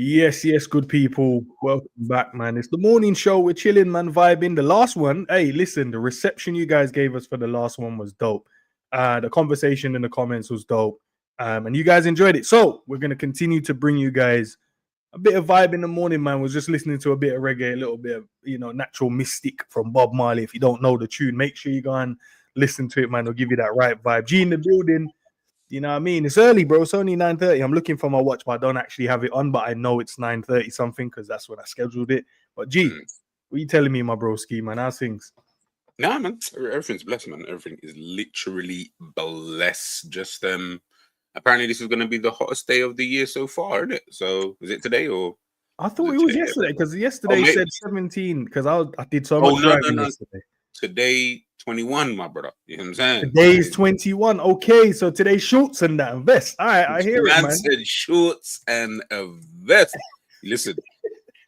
Yes, yes, good people. Welcome back, man. It's the morning show. We're chilling, man, vibing. The last one, hey, listen, the reception you guys gave us for the last one was dope. The conversation in the comments was dope. And you guys enjoyed it. So we're gonna continue to bring you guys a bit of vibe in the morning, man. Was just listening to a bit of reggae, a little bit of natural mystic from Bob Marley. If you don't know the tune, make sure you go and listen to it, man. It'll give you that right vibe. G in the building. You know what I mean? It's early, bro. It's only 9:30. I'm looking for my watch, but I don't actually have it on. But I know it's 9:30 something because that's when I scheduled it. But G, what are you telling me, my broski, man? How's things? Nah, man, everything's blessed, man. Everything is literally blessed. Just apparently this is going to be the hottest day of the year so far, isn't it? So is it today or? I thought it was yesterday because yesterday said 17 because I did so much driving yesterday. Today 21, my brother. You know what I'm saying? Today is 21. Okay, so today shorts and that vest. All right, I hear it, man. Said shorts and a vest. Listen,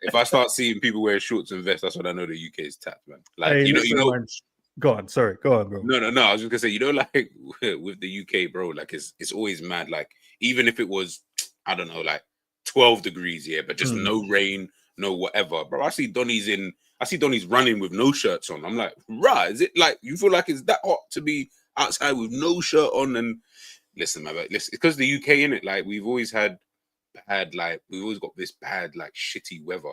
if I start seeing people wearing shorts and vests, that's when I know the UK is tapped, man. Like hey, man. Go on, sorry, go on, bro. No. I was just gonna say, like with the UK, bro, like it's always mad. Like even if it was, I don't know, like 12 degrees here, but just no rain, no whatever, bro. I see Donny's running with no shirts on. I'm like, right, is it like you feel like it's that hot to be outside with no shirt on? And listen, man, listen, it's because the UK in it, like we've always got this bad, like shitty weather.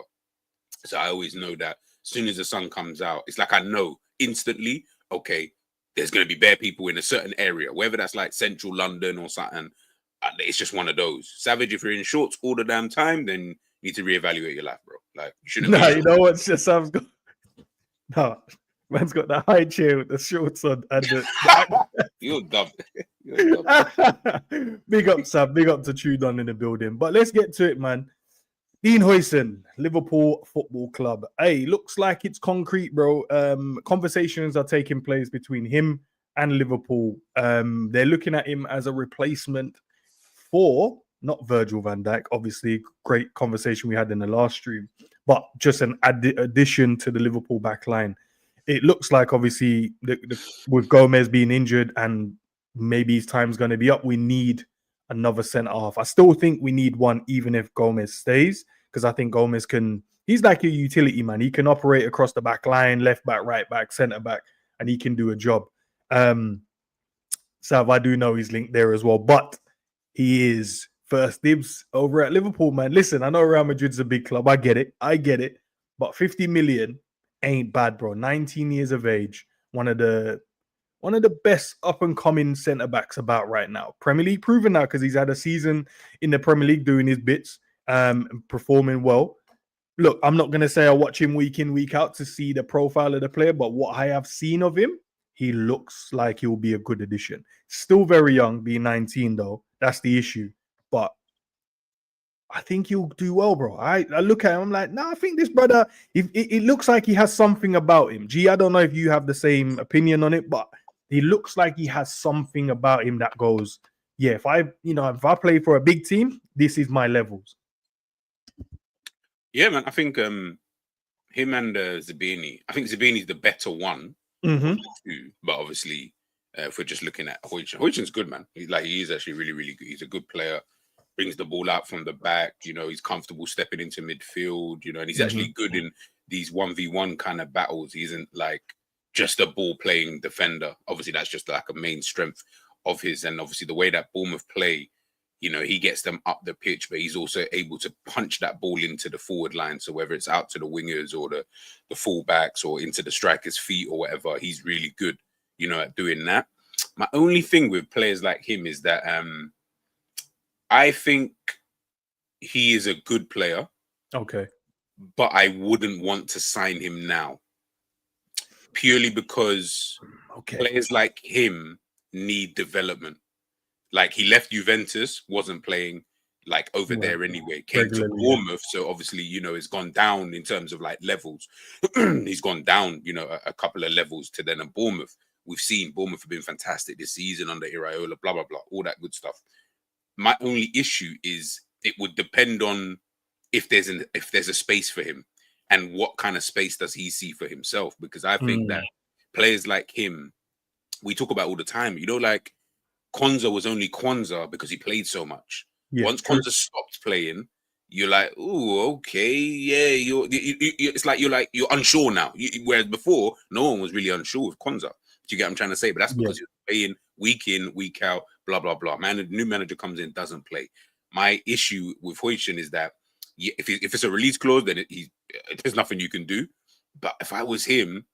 So I always know that as soon as the sun comes out, it's like I know instantly, okay, there's gonna be bare people in a certain area, whether that's like central London or something. It's just one of those. Savage, if you're in shorts all the damn time, then you need to reevaluate your life, bro. Like you shouldn't. No, you know what? Sam's got. No, man's got the high chair with the shorts on and You're dumb. Big up, Sam. Big up to Trudon in the building. But let's get to it, man. Dean Huijsen, Liverpool Football Club. Hey, looks like it's concrete, bro. Conversations are taking place between him and Liverpool. They're looking at him as a replacement for not Virgil van Dijk. Obviously, great conversation we had in the last stream, but just an addition to the Liverpool back line. It looks like, obviously, with Gomez being injured and maybe his time's going to be up, we need another centre half. I still think we need one, even if Gomez stays, because I think Gomez he's like a utility man. He can operate across the back line, left back, right back, centre back, and he can do a job. Sav, I do know he's linked there as well, but he is first dibs over at Liverpool, man. Listen, I know Real Madrid's a big club. I get it. But 50 million ain't bad, bro. 19 years of age. One of the best up-and-coming centre-backs about right now. Premier League proven now because he's had a season in the Premier League doing his bits, performing well. Look, I'm not going to say I watch him week in, week out to see the profile of the player, but what I have seen of him, he looks like he'll be a good addition. Still very young, being 19, though. That's the issue. But I think he'll do well, bro. I look at him, I'm like, I think this brother, it looks like he has something about him. G, I don't know if you have the same opinion on it, but he looks like he has something about him that goes, yeah, if I play for a big team, this is my levels. Yeah, man. I think him and Zabini. I think Zabini's the better one of the two, but obviously, if we're just looking at Huijsen's good, man. He is actually really, really good. He's a good player. Brings the ball out from the back. He's comfortable stepping into midfield. And he's actually good in these 1v1 kind of battles. He isn't like just a ball playing defender. Obviously, that's just like a main strength of his. And obviously, the way that Bournemouth play, he gets them up the pitch, but he's also able to punch that ball into the forward line. So whether it's out to the wingers or the fullbacks or into the striker's feet or whatever, he's really good, at doing that. My only thing with players like him is that I think he is a good player. Okay. But I wouldn't want to sign him now. Purely because players like him need development. Like he left Juventus, wasn't playing like over there anyway. Came to Bournemouth, so obviously, it's gone down in terms of like levels. He's gone down, a couple of levels to then a Bournemouth. We've seen Bournemouth have been fantastic this season under Iraola, blah, blah, blah, all that good stuff. My only issue is it would depend on if there's a space for him and what kind of space does he see for himself. Because I think that players like him, we talk about all the time, like Kwanzaa was only Kwanzaa because he played so much. Yeah, Once Kwanzaa stopped playing, you're like, oh, okay, yeah. It's like you're unsure now. Whereas before, no one was really unsure with Konza. Do you get what I'm trying to say? But that's because you're playing week in, week out, blah blah blah. Man, a new manager comes in, doesn't play. My issue with Huijsen is that if it's a release clause, then there's nothing you can do. But if I was him,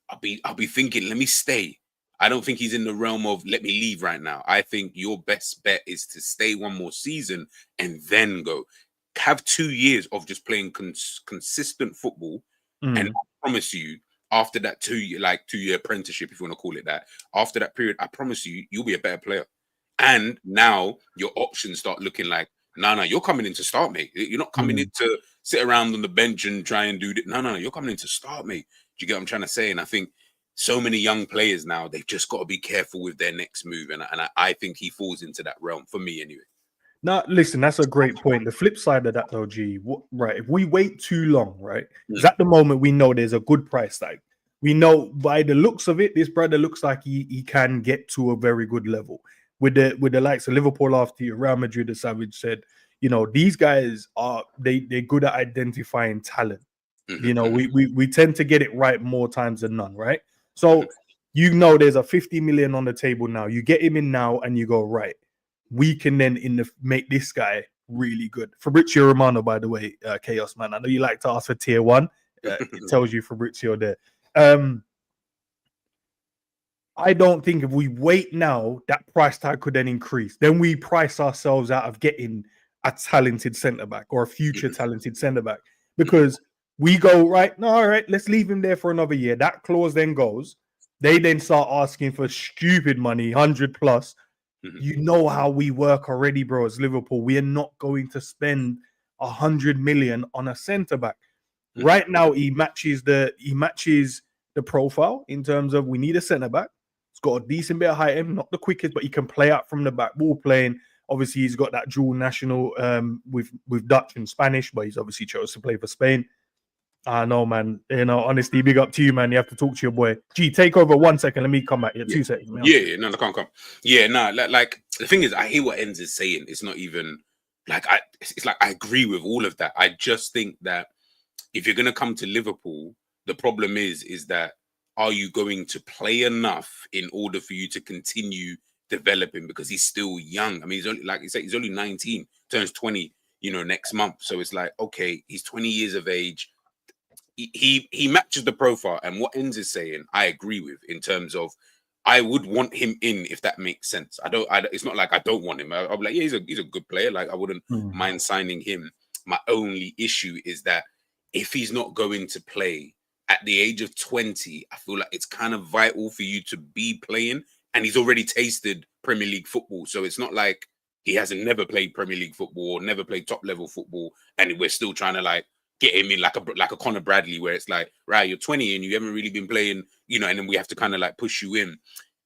I'll be thinking, let me stay. I don't think he's in the realm of let me leave right now. I think your best bet is to stay one more season and then go. Have 2 years of just playing consistent football, and I promise you, after that 2-year apprenticeship, if you want to call it that, after that period, I promise you, you'll be a better player. And now your options start looking like, no, you're coming in to start, mate. You're not coming in to sit around on the bench and try and do it. No, you're coming in to start, mate. Do you get what I'm trying to say? And I think so many young players now, they've just got to be careful with their next move. And I think he falls into that realm, for me anyway. Now, listen, that's a great point. The flip side of that, though, G, right? If we wait too long, right? Because at the moment we know there's a good price tag. We know by the looks of it, this brother looks like he can get to a very good level. With the likes of Liverpool after you, Real Madrid, as Savage said, you know, these guys they're good at identifying talent. You know, we tend to get it right more times than none, right? So you know there's a 50 million on the table now. You get him in now and you go, right, we can then make this guy really good. Fabrizio Romano, by the way, Chaos Man. I know you like to ask for tier 1. It tells you Fabrizio there. I don't think if we wait now, that price tag could then increase. Then we price ourselves out of getting a talented centre back or a future talented centre back, because we go, right, no, all right, let's leave him there for another year. That clause then goes. They then start asking for stupid money, 100 plus. You know how we work already, bro, as Liverpool. We are not going to spend 100 million on a centre back. Right now, he matches the profile in terms of we need a centre back. He's got a decent bit of height, not the quickest, but he can play out from the back, ball playing. Obviously, he's got that dual national with Dutch and Spanish, but he's obviously chose to play for Spain. I know, man. You know, honestly, big up to you, man. You have to talk to your boy. G, take over 1 second. Let me come back. 2 seconds. Man. Yeah, no, can't come. Yeah, no, like the thing is, I hear what Enz is saying. It's not even like it's like I agree with all of that. I just think that if you're gonna come to Liverpool, the problem is that are you going to play enough in order for you to continue developing? Because he's still young. I mean, he's only, like you say, he's only 19, turns 20, you know, next month. So it's like, okay, he's 20 years of age. He matches the profile, and what Enz is saying, I agree with in terms of I would want him in if that makes sense. It's not like I don't want him. I'll be like, yeah, he's a good player. Like I wouldn't mind signing him. My only issue is that if he's not going to play at the age of 20, I feel like it's kind of vital for you to be playing, and he's already tasted Premier League football, so it's not like he hasn't never played Premier League football or never played top level football, and we're still trying to like get him in like a Conor Bradley, where it's like, right, you're 20 and you haven't really been playing, you know, and then we have to kind of like push you in.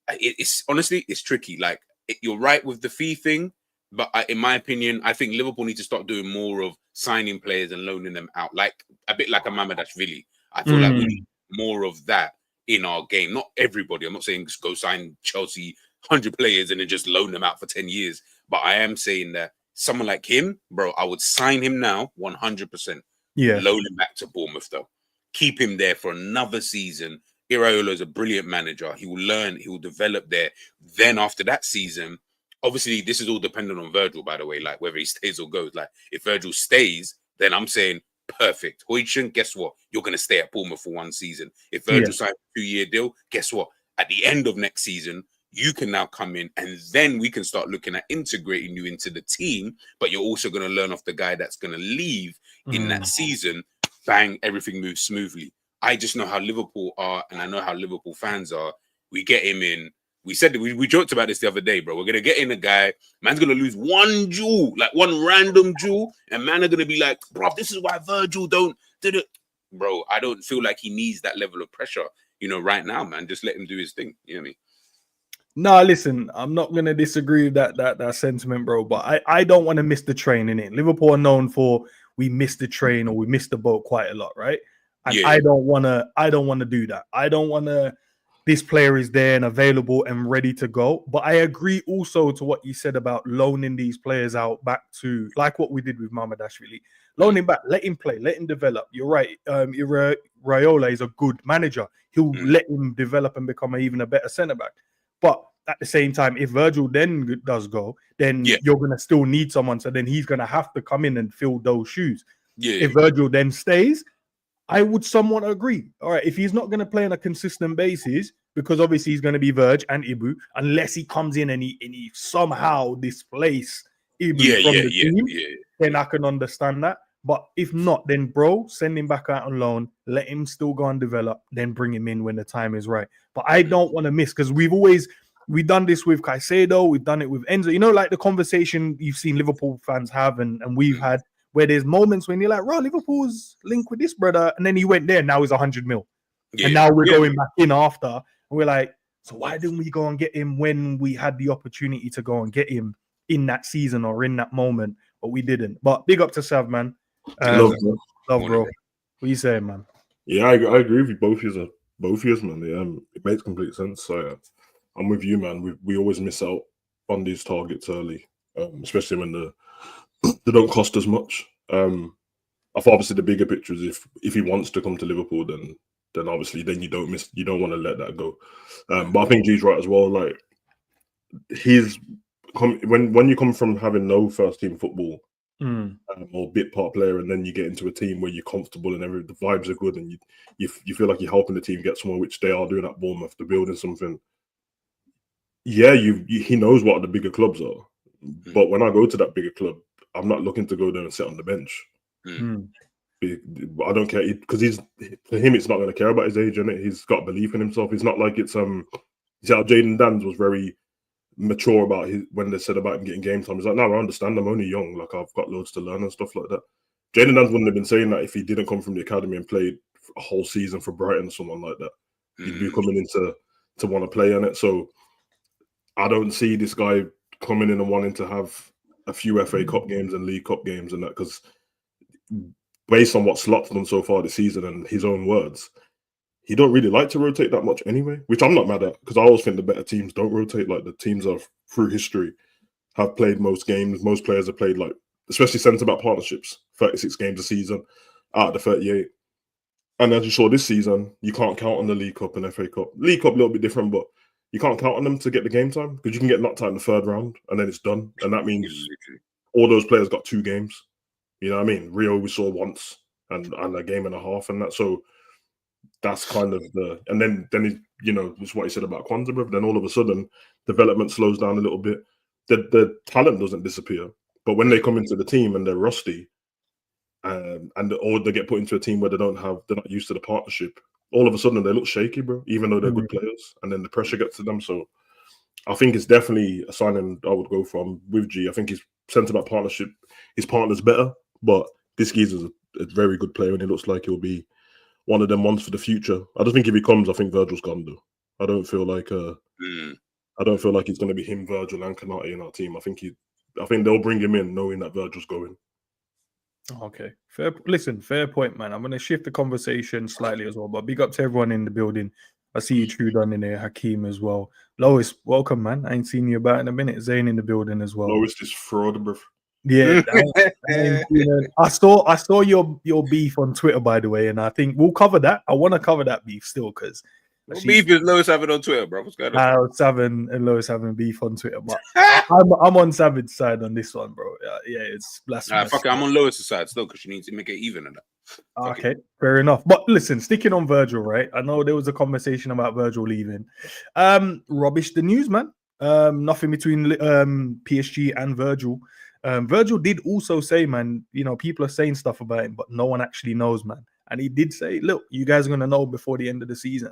It's honestly, it's tricky. Like you're right with the fee thing, but in my opinion, I think Liverpool need to start doing more of signing players and loaning them out, like a bit like a Mamadashvili. I feel like we need more of that in our game. Not everybody. I'm not saying just go sign Chelsea 100 players and then just loan them out for 10 years. But I am saying that someone like him, bro, I would sign him now 100%. Yeah. Loan him back to Bournemouth, though. Keep him there for another season. Iraola is a brilliant manager. He will learn. He will develop there. Then after that season, obviously, this is all dependent on Virgil, by the way, like whether he stays or goes. Like if Virgil stays, then I'm saying perfect. Huijsen, guess what? You're going to stay at Bournemouth for 1 season. If Virgil signs a 2-year deal, guess what? At the end of next season, you can now come in and then we can start looking at integrating you into the team. But you're also going to learn off the guy that's going to leave in that season. Bang, everything moves smoothly. I just know how Liverpool are, and I know how Liverpool fans are. We get him in. We said we joked about this the other day, bro. We're gonna get in a guy. Man's gonna lose one jewel, like one random jewel, and man are gonna be like, bro, this is why Virgil did it. Bro, I don't feel like he needs that level of pressure, you know, right now, man. Just let him do his thing. You know what I mean? No, listen, I'm not gonna disagree with that sentiment, bro. But I don't want to miss the train in it. Liverpool are known for we miss the train or we miss the boat quite a lot, right? And I don't wanna do that. I don't wanna this player is there and available and ready to go. But I agree also to what you said about loaning these players out back to, like what we did with Mamadashvili. Loan him back, let him play, let him develop. You're right. Raiola is a good manager. He'll let him develop and become even a better centre-back. But at the same time, if Virgil then does go, then you're going to still need someone. So then he's going to have to come in and fill those shoes. If Virgil then stays, I would somewhat agree. All right, if he's not going to play on a consistent basis, because obviously he's going to be Virg and Ibu, unless he comes in and he somehow displace Ibu from the team, then I can understand that. But if not, then bro, send him back out on loan, let him still go and develop, then bring him in when the time is right. But I don't want to miss, because we've done this with Caicedo, we've done it with Enzo. You know, like the conversation you've seen Liverpool fans have and we've had, where there's moments when you're like, bro, Liverpool's linked with this brother, and then he went there, now he's 100 mil. And now we're going back in after, and we're like, so why didn't we go and get him when we had the opportunity to go and get him in that season or in that moment, but we didn't. But big up to Sav, man. Love, bro. What are you saying, man? Yeah, I agree with you. Both years, man. It makes complete sense. So I'm with you, man. We always miss out on these targets early, especially when they don't cost as much. I thought obviously the bigger picture is if he wants to come to Liverpool, then obviously then you don't want to let that go. But I think G's right as well. Like when you come from having no first team football or bit part player, and then you get into a team where you're comfortable and the vibes are good, and you feel like you're helping the team get somewhere, which they are doing at Bournemouth. They're building something. Yeah, he knows what the bigger clubs are, but when I go to that bigger club, I'm not looking to go there and sit on the bench. I don't care, because for him it's not going to care about his age, innit? He's got belief in himself. It's not like it's you see how Jayden Danns was very mature about when they said about him getting game time. He's like, no, I understand, I'm only young, like I've got loads to learn and stuff like that. Jayden Danns wouldn't have been saying that if he didn't come from the academy and played a whole season for Brighton or someone like that. He'd be coming in to want to play on it. So I don't see this guy coming in and wanting to have a few FA Cup games and League Cup games and that, because based on what Slot's done so far this season and his own words, he don't really like to rotate that much anyway, which I'm not mad at, because I always think the better teams don't rotate. Like the teams of through history have played most games. Most players have played, like, especially centre-back partnerships, 36 games a season out of the 38. And as you saw this season, you can't count on the League Cup and FA Cup. League Cup a little bit different, but you can't count on them to get the game time, because you can get knocked out in the third round and then it's done. And that means all those players got 2 games. You know what I mean? Rio we saw once and a game and a half and that. So that's kind of and then it's what he said about Kwanzaa, but then all of a sudden development slows down a little bit. The talent doesn't disappear, but when they come into the team and they're rusty, or they get put into a team where they're not used to the partnership, all of a sudden they look shaky, bro, even though they're good players, and then the pressure gets to them. So I think it's definitely a signing I would go from with G. I think his centre-back partnership, his partner's better, but this geezer's a very good player, and it looks like he'll be one of them ones for the future. I just think if he comes, I think Virgil's gone though. I don't feel like it's going to be him, Virgil, and Kanate in our team. I think they'll bring him in knowing that Virgil's going. Okay, fair point, man. I'm going to shift the conversation slightly as well, but big up to everyone in the building. I see you, Trudon, in there, Hakeem as well. Lois, welcome, man. I ain't seen you about in a minute. Zayn in the building as well. Lois is fraud, bro. Yeah, I saw your beef on Twitter, by the way, and I think we'll cover that. I want to cover that beef still, because what beef is Lois having on Twitter, bro? What's going on? Savin and Lois having beef on Twitter, but I'm on Savin's side on this one, bro. Yeah, it's blasphemous. Fuck it, I'm on Lois' side still, because she needs to make it even and that. Okay, fair enough. But listen, sticking on Virgil, right? I know there was a conversation about Virgil leaving. Rubbish the news, man. Nothing between PSG and Virgil. Virgil did also say, man, people are saying stuff about him, but no one actually knows, man. And he did say, look, you guys are going to know before the end of the season.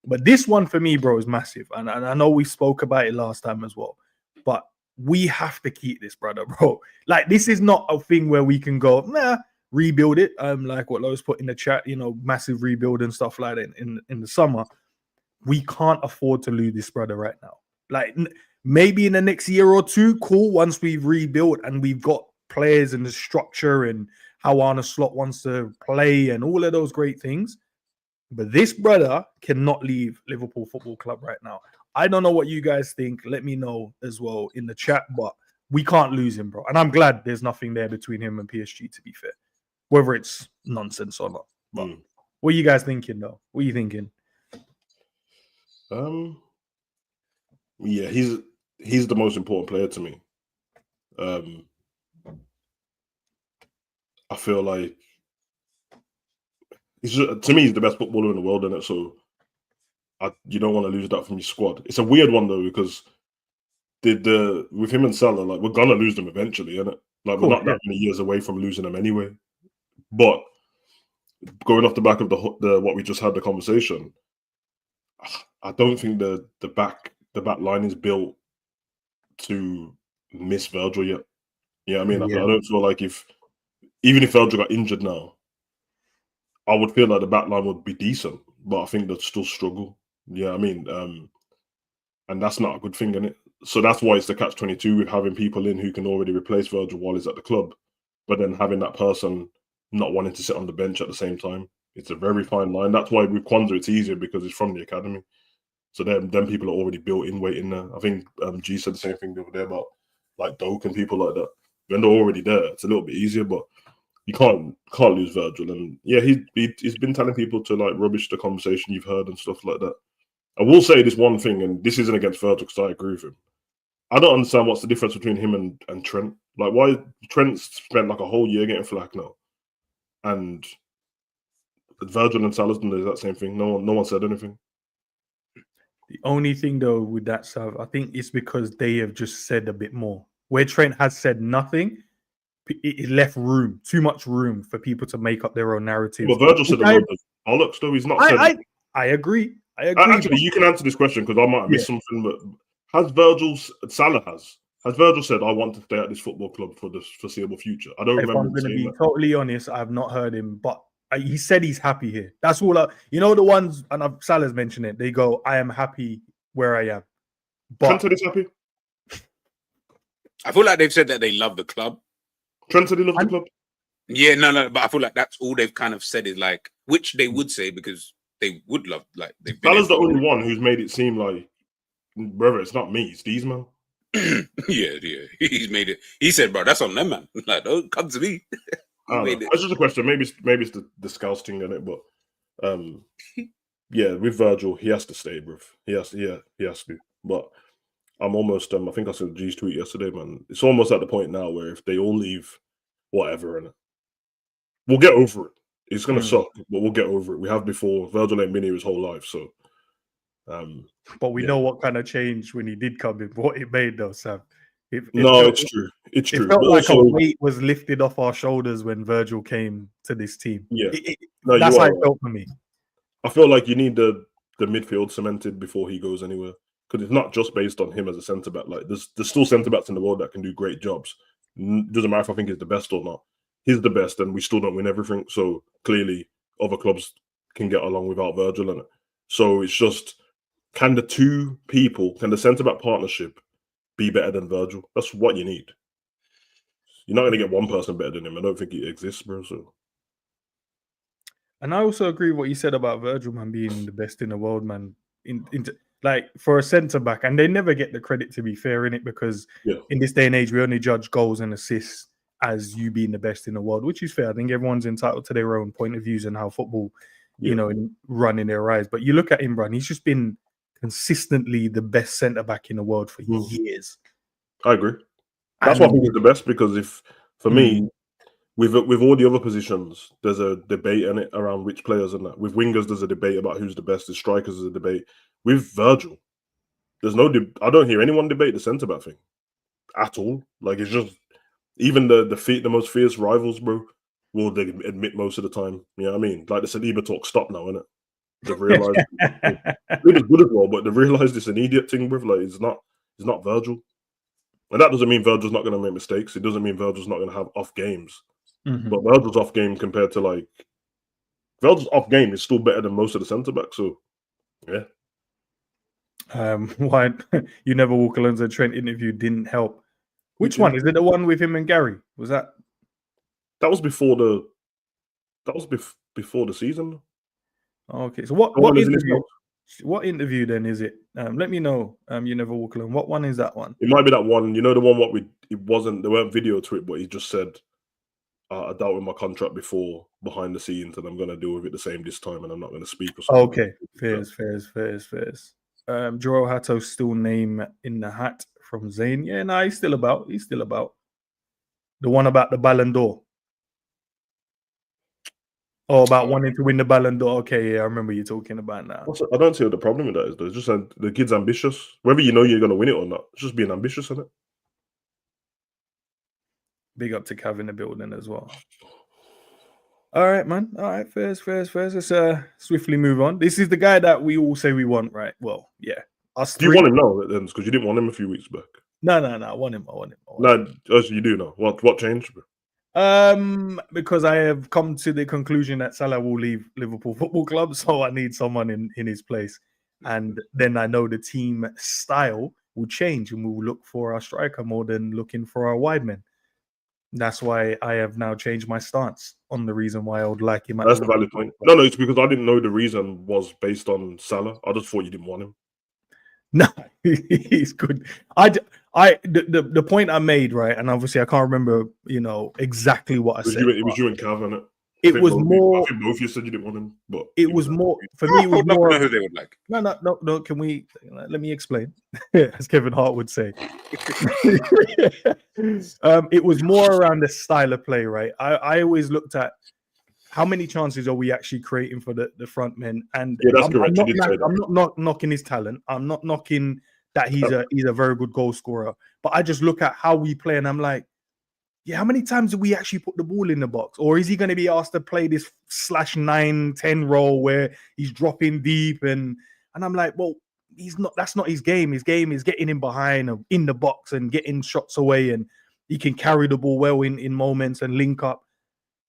But this one for me, bro, is massive. And I know we spoke about it last time as well. But we have to keep this, brother, bro. Like, this is not a thing where we can go, rebuild it. Like what Lois put in the chat, massive rebuild and stuff like that in the summer. We can't afford to lose this, brother, right now. Like, maybe in the next year or two, cool, once we've rebuilt and we've got players and the structure and how Arne Slot wants to play and all of those great things. But this brother cannot leave Liverpool Football Club right now. I don't know what you guys think. Let me know as well in the chat, but we can't lose him, bro. And I'm glad there's nothing there between him and PSG, to be fair. Whether it's nonsense or not. But what are you guys thinking, though? What are you thinking? Yeah, he's the most important player to me. I feel like to me, he's the best footballer in the world, isn't it? So you don't want to lose that from your squad. It's a weird one though, because with him and Salah, like, we're gonna lose them eventually, isn't it? Like, we're not that many years away from losing them anyway. But going off the back of the what we just had the conversation, I don't think the back line is built to miss Virgil yet. Yeah, I mean, I don't feel like even if Virgil got injured now, I would feel like the back line would be decent, but I think they'd still struggle. Yeah, I mean, and that's not a good thing, innit? So that's why it's the catch-22 with having people in who can already replace Virgil while he's at the club, but then having that person not wanting to sit on the bench at the same time. It's a very fine line. That's why with Kwanzaa it's easier, because it's from the academy. So then people are already built in, waiting there. I think G said the same thing the other day about like Doak and people like that. When they're already there, it's a little bit easier, but you can't lose Virgil. And yeah, he's been telling people to like rubbish the conversation you've heard and stuff like that. I will say this one thing, and this isn't against Virgil because I agree with him. I don't understand what's the difference between him and Trent. Like, why Trent's spent like a whole year getting flack now, and Virgil and Salah's done the exact same thing. No one said anything. The only thing though with that stuff, I think it's because they have just said a bit more. Where Trent has said nothing, it left too much room for people to make up their own narrative. Well, Virgil said a lot of bollocks though. He's not said. I agree. Actually, you can answer this question because I might have missed something. But has Virgil said, "I want to stay at this football club for the foreseeable future"? I don't remember. If I'm going to be totally honest, I have not heard him, but he said he's happy here. That's all. The ones, and Salah's mentioned it. They go, "I am happy where I am." But Trent said he's happy. I feel like they've said that they love the club. Trent said he loves the club. Yeah, no, but I feel like that's all they've kind of said is like, which they would say because they would love, like, they've been. Salah's the only one who's made it seem like, brother, it's not me, it's these man. yeah, he's made it. He said, bro, that's on them, man. Like, don't come to me. It's just a question. Maybe it's the scouts thing in it, but yeah, with Virgil, he has to stay, bro. He has to. But I'm almost I think I said G's tweet yesterday, man. It's almost at the point now where if they all leave, whatever, and we'll get over it. It's gonna suck, but we'll get over it. We have before. Virgil ain't been here his whole life, so. But we know what kind of change when he did come in, what it made, though, Sam. It's true. It's true. It felt like a weight was lifted off our shoulders when Virgil came to this team. Yeah, that's how it felt for me. I feel like you need the midfield cemented before he goes anywhere, because it's not just based on him as a centre back. Like, there's still centre backs in the world that can do great jobs. Doesn't matter if I think he's the best or not. He's the best, and we still don't win everything. So clearly, other clubs can get along without Virgil in it. So it's just, can the centre back partnership be better than Virgil? That's what you need. You're not going to get one person better than him. I don't think it exists, bro. So. And I also agree with what you said about Virgil, man, being the best in the world, man. Like, for a centre back, and they never get the credit, to be fair, in it, because in this day and age, we only judge goals and assists as you being the best in the world, which is fair. I think everyone's entitled to their own point of views and how football, run in their eyes. But you look at him, bro, and he's just been consistently the best centre back in the world for years. I agree. That's why I think he's the best, because for me, with all the other positions, there's a debate in it around which players and that. With wingers, there's a debate about who's the best. With strikers, there's a debate. With Virgil, there's no. I don't hear anyone debate the centre back thing at all. Like, it's just, even the most fierce rivals, bro, will they admit most of the time. You know what I mean? Like, the Saliba talk stop now, innit? They've realised it was good as well, but they've realised it's an idiot thing, bro. Like, it's not Virgil. And that doesn't mean Virgil's not going to make mistakes. It doesn't mean Virgil's not going to have off games. But Virgil's off game compared to, like, Virgil's off game is still better than most of the centre backs. So, yeah. Why you never walk Alonso Trent interview didn't help? Which one is it? The one with him and Gary? Was that? That was before the. That was before the season. Okay, so The one is in his mouth. what interview then is it? Let me know. You never walk alone. What one is that one? It might be that one. You know, the one it wasn't. There weren't video to it, but he just said, "I dealt with my contract before behind the scenes, and I'm going to deal with it the same this time, and I'm not going to speak or something." Okay, fairs. Joel Hatto's still name in the hat from Zayn. Yeah, no, he's still about. The one about the Ballon d'Or. Oh, about wanting to win the Ballon d'Or. Okay, yeah, I remember you talking about now. I don't see what the problem with that is, though. It's just the kid's ambitious. Whether you know you're going to win it or not, it's just being ambitious, isn't it? Big up to Cav in the building as well. All right, man. All right, fairs. Let's swiftly move on. This is the guy that we all say we want, right? Well, yeah. Do you want him now, then? Because you didn't want him a few weeks back. No. I want him. No, you do know. What changed? Because I have come to the conclusion that Salah will leave Liverpool Football Club, so I need someone in his place. And then I know the team style will change and we will look for our striker more than looking for our wide men. That's why I have now changed my stance on the reason why I would like him. That's a valid point. No, it's because I didn't know the reason was based on Salah. I just thought you didn't want him. No, he's good. The point I made, right, and obviously I can't remember, exactly what I said. It was you and Cav, innit? It was more. I think both you said you didn't want him, but it was more for me. It was more who they would like. No. Can we let me explain? As Kevin Hart would say. It was more around the style of play, right? I always looked at how many chances are we actually creating for the front men, and yeah, that's correct. I'm not knocking his talent. I'm not knocking that he's a very good goal scorer, but I just look at how we play, and I'm like, yeah, how many times do we actually put the ball in the box? Or is he going to be asked to play this /9-10 role where he's dropping deep? And I'm like, well, he's not. That's not his game. His game is getting in behind, in the box, and getting shots away. And he can carry the ball well in moments and link up.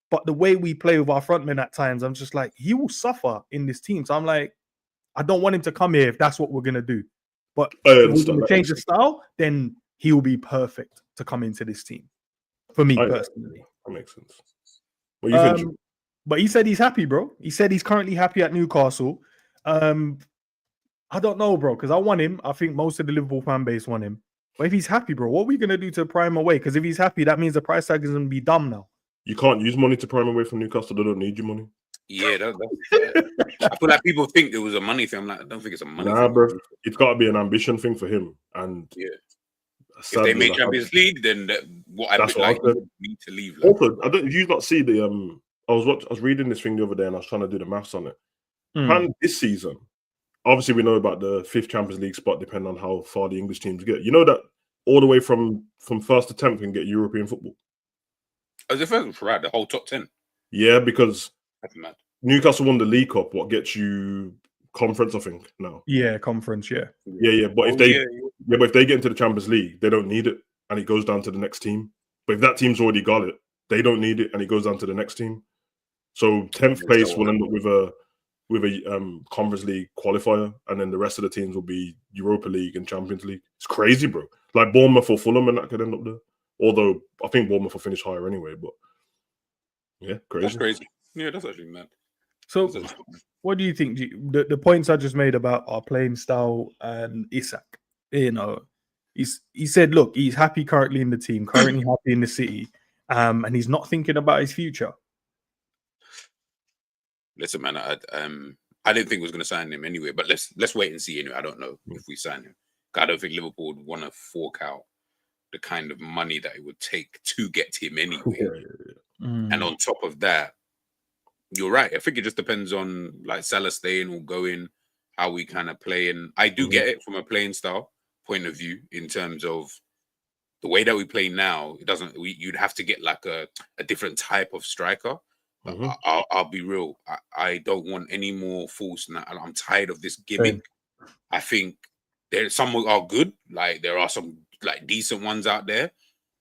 But the way we play with our front men at times, I'm just like, he will suffer in this team. So I'm like, I don't want him to come here if that's what we're going to do. But if we're going to change the style, then he will be perfect to come into this team. For me personally, that makes sense. What you think? But he said he's happy, bro. He said he's currently happy at Newcastle. I don't know, bro, because I want him. I think most of the Liverpool fan base want him. But if he's happy, bro, what are we gonna do to pry him away? Because if he's happy, that means the price tag is gonna be dumb now. You can't use money to pry him away from Newcastle. They don't need your money. Yeah, I feel like people think it was a money thing. I'm like, I don't think it's a money thing. Nah, bro. It's got to be an ambition thing for him. And yeah. If they make Champions League, then that's what I need to leave. Like. Also, I don't. You not see the I was reading this thing the other day, and I was trying to do the maths on it. And this season, obviously, we know about the 5th Champions League spot, depending on how far the English teams get. You know that all the way from 1st to 10th can get European football. As if it was right, the whole top 10. Yeah, because that's mad. Newcastle won the League Cup. What gets you conference? I think now. Yeah, conference. Yeah. But if they get into the Champions League, they don't need it, and it goes down to the next team. But if that team's already got it, they don't need it, and it goes down to the next team. So 10th place will end up with a Conference League qualifier, and then the rest of the teams will be Europa League and Champions League. It's crazy, bro. Like Bournemouth or Fulham, and that could end up there. Although I think Bournemouth will finish higher anyway. But yeah, crazy. That's crazy. Yeah, that's actually mad. So, what do you think? The points I just made about our playing style and ISAK, he said, look, he's happy currently in the team, currently happy in the city, and he's not thinking about his future. Listen, man, I didn't think we was going to sign him anyway, but let's wait and see. Anyway, I don't know if we sign him. I don't think Liverpool would want to fork out the kind of money that it would take to get him anyway. And on top of that, you're right. I think it just depends on like Salah staying or going, how we kind of play. And I do get it from a playing style point of view in terms of the way that we play now. It doesn't. You'd have to get like a different type of striker. I'll be real. I don't want any more false. I'm tired of this gimmick. I think some are good. Like there are some like decent ones out there,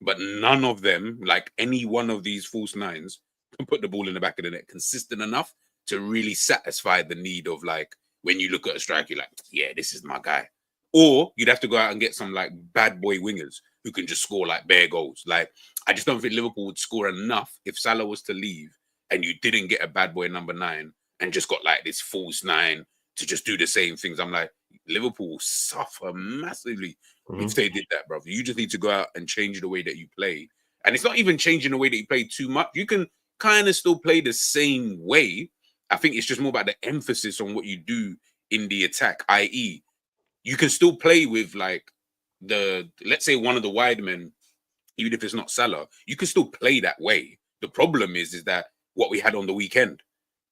but none of them, like any one of these false nines, can put the ball in the back of the net consistent enough to really satisfy the need of like when you look at a striker, you're like, yeah, this is my guy. Or you'd have to go out and get some like bad boy wingers who can just score like bare goals. Like I just don't think Liverpool would score enough if Salah was to leave and you didn't get a bad boy number 9 and just got like this false nine to just do the same things. I'm like, Liverpool will suffer massively if they did that, bro. You just need to go out and change the way that you play. And it's not even changing the way that you play too much. You can kind of still play the same way. I think it's just more about the emphasis on what you do in the attack, i.e., you can still play with like let's say one of the wide men, even if it's not Salah, you can still play that way. The problem is that what we had on the weekend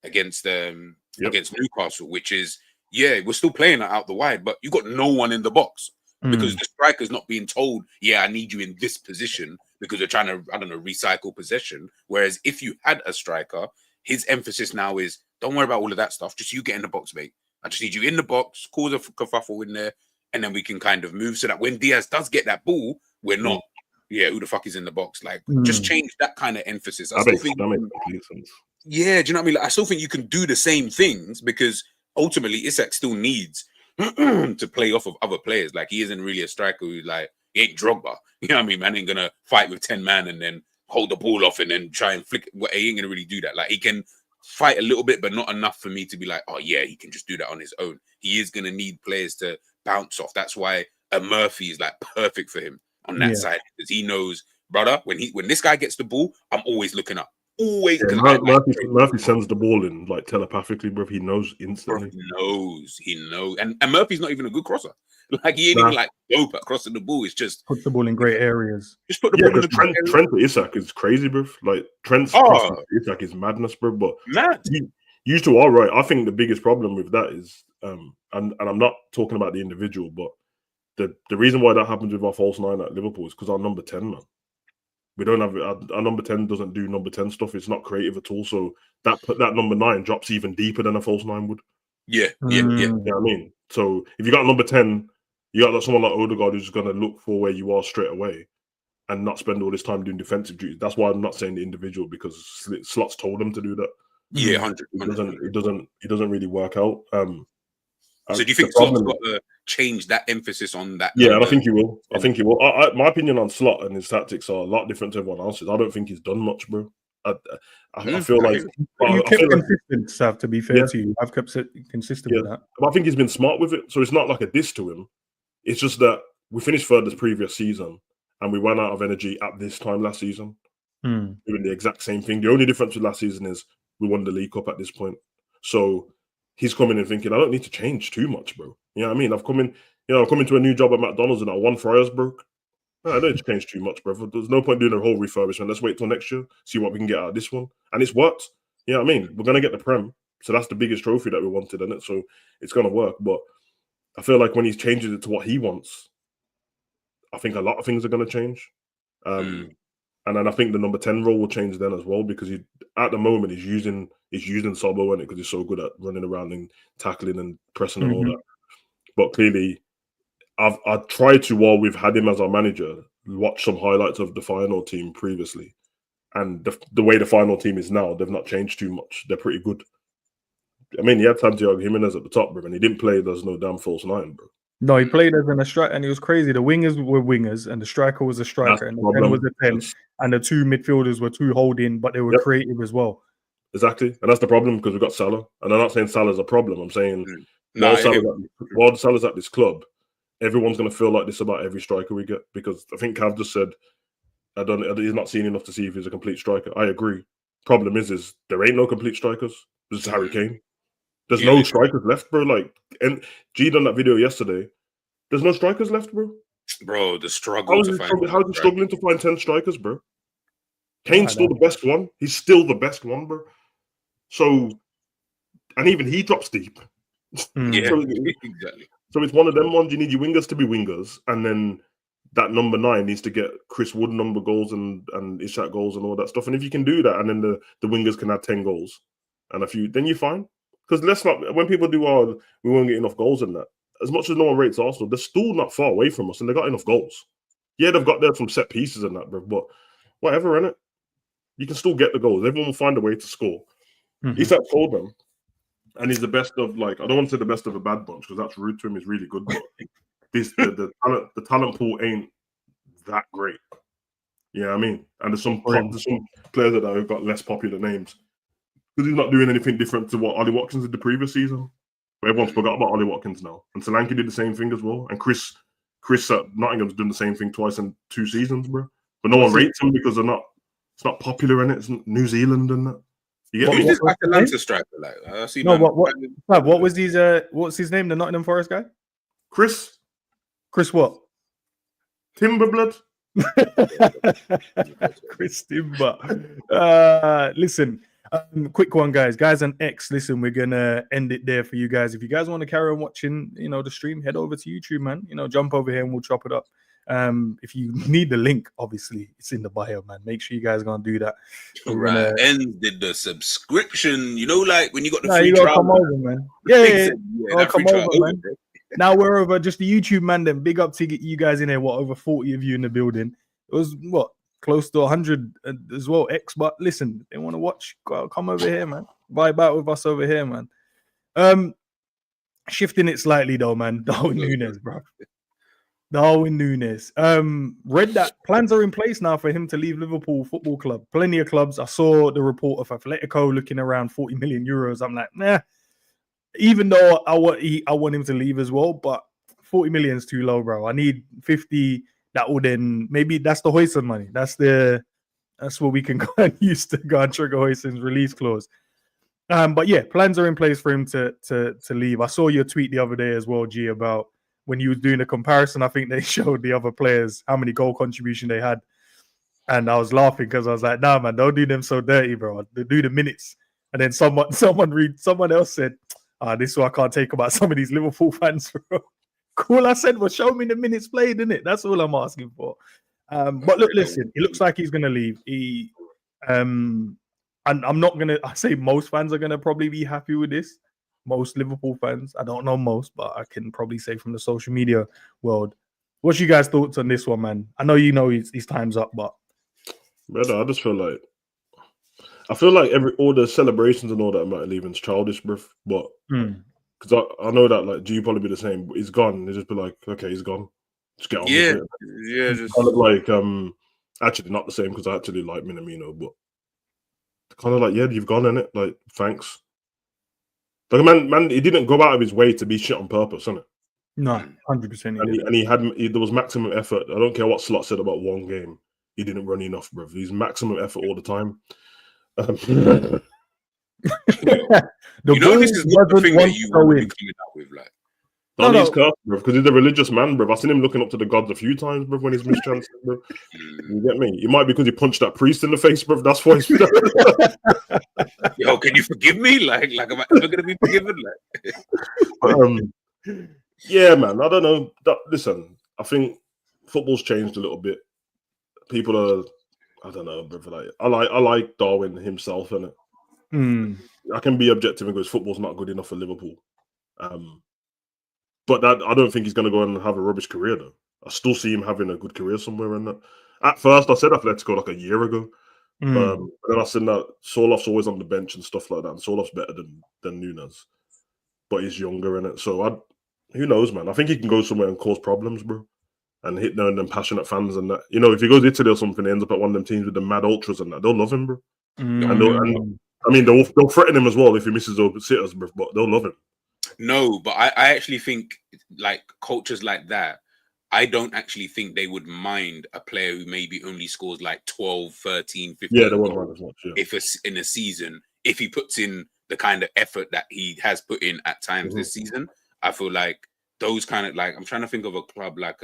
against Newcastle, which is, we're still playing it out the wide, but you got no one in the box because the striker's not being told, I need you in this position because they're trying to, recycle possession. Whereas if you had a striker, his emphasis now is, don't worry about all of that stuff. Just you get in the box, mate. I just need you in the box, cause a kerfuffle in there, and then we can kind of move so that when Diaz does get that ball, we're not, who the fuck is in the box? Like, just change that kind of emphasis. I still think, that makes complete sense. Yeah, do you know what I mean? Like, I still think you can do the same things because ultimately Isak still needs to play off of other players. Like, he isn't really a striker who's like, he ain't Drogba. You know what I mean? Man ain't gonna fight with 10 man and then hold the ball off and then try and flick. Well, he ain't gonna really do that. Like, he can fight a little bit, but not enough for me to be like, oh yeah, he can just do that on his own. He is gonna need players to bounce off. That's why a Murphy is like perfect for him on that side, because he knows, brother, when this guy gets the ball, I'm always looking up. Always. Murphy sends the ball in like telepathically, bro. He knows instantly. Bro, he knows. And Murphy's not even a good crosser. Like, he ain't even like dope at crossing the ball. It's just put the ball in great areas. Just put the ball in the Trent to Isak is crazy, bro. Like, Trent's crossing to Isak is madness, bro. But you two are right. I think the biggest problem with that is, and I'm not talking about the individual, but the reason why that happens with our false nine at Liverpool is because our number 10, man. We don't have our number 10 doesn't do number 10 stuff. It's not creative at all. So that number 9 drops even deeper than a false 9 would. Yeah. You know what I mean? So if you got number 10, you got someone like Odegaard who's going to look for where you are straight away and not spend all this time doing defensive duties. That's why I'm not saying the individual, because Slot's told him to do that. Yeah, 100. It doesn't really work out. So do you think Slot's got to change that emphasis on that? Yeah, and I think he will. I think he will. My opinion on Slot and his tactics are a lot different to everyone else's. I don't think he's done much, bro. I feel like you kept consistent, Sav. To be fair to you, I've kept consistent with that. But I think he's been smart with it. So it's not like a diss to him. It's just that we finished third this previous season, and we ran out of energy at this time last season, doing the exact same thing. The only difference with last season is we won the League Cup at this point. So he's coming and thinking, I don't need to change too much, bro. You know what I mean? I've come into a new job at McDonald's and that one fryer's broke. I don't need to change too much, bro. There's no point doing a whole refurbishment. Let's wait till next year, see what we can get out of this one. And it's worked. You know what I mean? We're going to get the Prem. So that's the biggest trophy that we wanted, isn't it? So it's going to work. But I feel like when he's changing it to what he wants, I think a lot of things are going to change. And then I think the number 10 role will change then as well, because at the moment he's using Sobo in it because he's so good at running around and tackling and pressing and all that. But clearly, I've tried to, while we've had him as our manager, watch some highlights of the final team previously, and the way the final team is now, they've not changed too much. They're pretty good. I mean, he had Santiago Jimenez at the top, bro, and he didn't play. There's no damn false 9, bro. No, he played as a striker, and it was crazy. The wingers were wingers, and the striker was a striker, and the 10 was a 10, and the 2 midfielders were 2 holding, but they were creative as well. Exactly, and that's the problem, because we've got Salah, and I'm not saying Salah's a problem. I'm saying while Salah's at this club, everyone's going to feel like this about every striker we get, because I think Cav just said, he's not seen enough to see if he's a complete striker. I agree. Problem is there ain't no complete strikers. This is Harry Kane. There's no strikers left, bro. Like, and G done that video yesterday. There's no strikers left, bro. Bro, the struggle. How's he struggling to find 10 strikers, bro? Kane's still the best one. He's still the best one, bro. So, and even he drops deep. Exactly. So it's one of them ones. You need your wingers to be wingers, and then that number 9 needs to get Chris Wood number goals and Isak goals and all that stuff. And if you can do that, and then the wingers can have 10 goals and a few, then you're fine. Because when people do, we won't get enough goals in that. As much as no one rates Arsenal, they're still not far away from us, and they got enough goals. Yeah, they've got there from set pieces and that, bro. But whatever, innit? You can still get the goals. Everyone will find a way to score. Isak told them, and he's the best of, like, I don't want to say the best of a bad bunch, because that's rude to him. He's really good, but the talent pool ain't that great. You know what I mean? And there's some players that have got less popular names. he's not doing anything different to what Ollie Watkins did the previous season. But everyone's forgot about Ollie Watkins now. And Solanke did the same thing as well. And Chris at Nottingham's doing the same thing twice in 2 seasons, bro. But no one rates him because it's not popular in it. It's New Zealand and that. You get Who's this Atalanta striker? Like, I see. No, what was his what's his name? The Nottingham Forest guy? Chris what? Timberblood. Chris Timber. Listen, quick one, guys on X. Listen, we're gonna end it there for you guys. If you guys want to carry on watching, the stream, head over to YouTube, man. Jump over here and we'll chop it up. If you need the link, obviously it's in the bio, man. Make sure you guys are gonna do that. Right, and did the subscription, like when you got the free trial, come over, man. Yeah, come over, man. Now we're over just the YouTube, man. Then big up to get you guys in here. What, over 40 of you in the building? It was close to 100 as well. X, but listen, they want to watch. Come over here, man. Vibe out with us over here, man. Shifting it slightly though, man. Darwin Nunez, bro. Darwin Nunez. Read that plans are in place now for him to leave Liverpool Football Club. Plenty of clubs. I saw the report of Atletico looking around 40 million euros. I'm like, nah. Even though I want him to leave as well, but 40 million is too low, bro. I need 50. That would then maybe that's the Huijsen money. That's what we can go and use to go and trigger Huijsen's release clause. But yeah, plans are in place for him to leave. I saw your tweet the other day as well, G, about when you was doing a comparison. I think they showed the other players how many goal contribution they had, and I was laughing because I was like, nah, man, don't do them so dirty, bro. They do the minutes, and then someone else said, this is what I can't take about some of these Liverpool fans, bro. Cool, I said, well, show me the minutes played, innit? That's all I'm asking for. But look, listen, it looks like he's going to leave. And I'm not going to, I say most fans are going to probably be happy with this. Most Liverpool fans. I don't know most, but I can probably say from the social media world. What's you guys' thoughts on this one, man? I know his time's up, but. Brother, I just feel like all the celebrations and all that about leaving's childish, bro. But because I know that like G probably be the same. But he's gone. They just be like, okay, he's gone. Just get on with it. Yeah, just kind of like actually not the same because I actually like Minamino, but kind of like you've gone in it. Like thanks. Like man, he didn't go out of his way to be shit on purpose, innit? No, 100%. And there was maximum effort. I don't care what Slot said about one game. He didn't run enough, bro. He's maximum effort all the time. This is not the thing that you want to be coming out with, like. Donny's careful, bro, because he's a religious man, bro. I've seen him looking up to the gods a few times, bro, when he's missed chances, bro. You get me? It might be because he punched that priest in the face, bro. That's why he's. Yo, can you forgive me? Like, am I ever gonna be forgiven? Like, yeah, man. I don't know. Listen, I think football's changed a little bit. People are, I don't know, bro. Like, I like Darwin himself, innit? I can be objective and go, football's not good enough for Liverpool. But I don't think he's going to go and have a rubbish career, though. I still see him having a good career somewhere in that. At first, I said Atletico like a year ago. But then I said that Solof's always on the bench and stuff like that. And Solof's better than Nunez. But he's younger in it. So who knows, man? I think he can go somewhere and cause problems, bro. And hit them passionate fans and that. You know, if he goes to Italy or something, he ends up at one of them teams with the mad ultras and that. They'll love him, bro. They'll threaten him as well if he misses those sitters, bro. But they'll love him. No, but I actually think like cultures like that, I don't actually think they would mind a player who maybe only scores like 12, 13, 15 they won't mind as much, if in a season, if he puts in the kind of effort that he has put in at times this season. I feel like those kind of like, I'm trying to think of a club like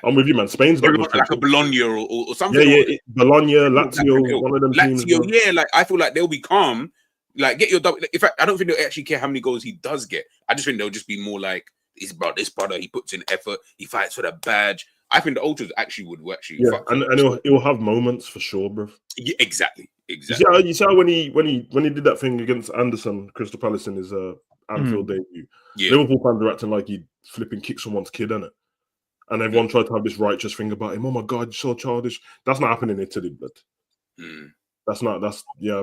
I'm with you, man. Spain's got like a Bologna or something. Yeah, Bologna, Lazio, one of them teams. Yeah, like I feel like they'll be calm. Like, get your double. In fact, I don't think they'll actually care how many goals he does get. I just think they'll just be more like, it's about this brother. He puts in effort. He fights for the badge. I think the ultras actually would actually. Yeah, and he'll have moments for sure, bro. Yeah, exactly. You see how when he did that thing against Anderson, Crystal Palace in his Anfield debut, Liverpool fans were acting like he'd flipping kick someone's kid, innit? And everyone tried to have this righteous thing about him. Oh my God, you're so childish. That's not happening in Italy, but. I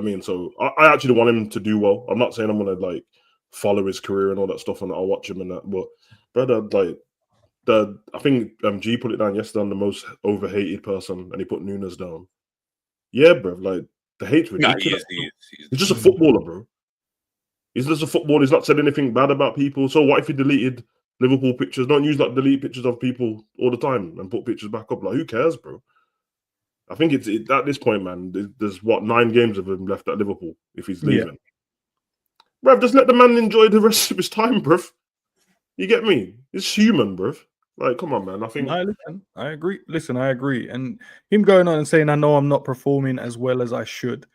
mean, so I actually want him to do well. I'm not saying I'm gonna like follow his career and all that stuff and I'll watch him and that, but brother, like I think G put it down yesterday on the most overhated person and he put Nunez down. Yeah, bro, like The hate's Nah, ridiculous. he is. He's just a footballer, bro. He's just a footballer. He's not said anything bad about people. So what if he deleted Liverpool pictures? Don't use like delete pictures of people all the time and put pictures back up. Like, who cares, bro? I think it's at this point, man. There's what 9 games of him left at Liverpool if he's leaving. Bruv, just let the man enjoy the rest of his time, bruv. You get me? It's human, bruv. Like, come on, man. I think. No, listen, I agree. Listen, I agree. And him going on and saying, I know I'm not performing as well as I should.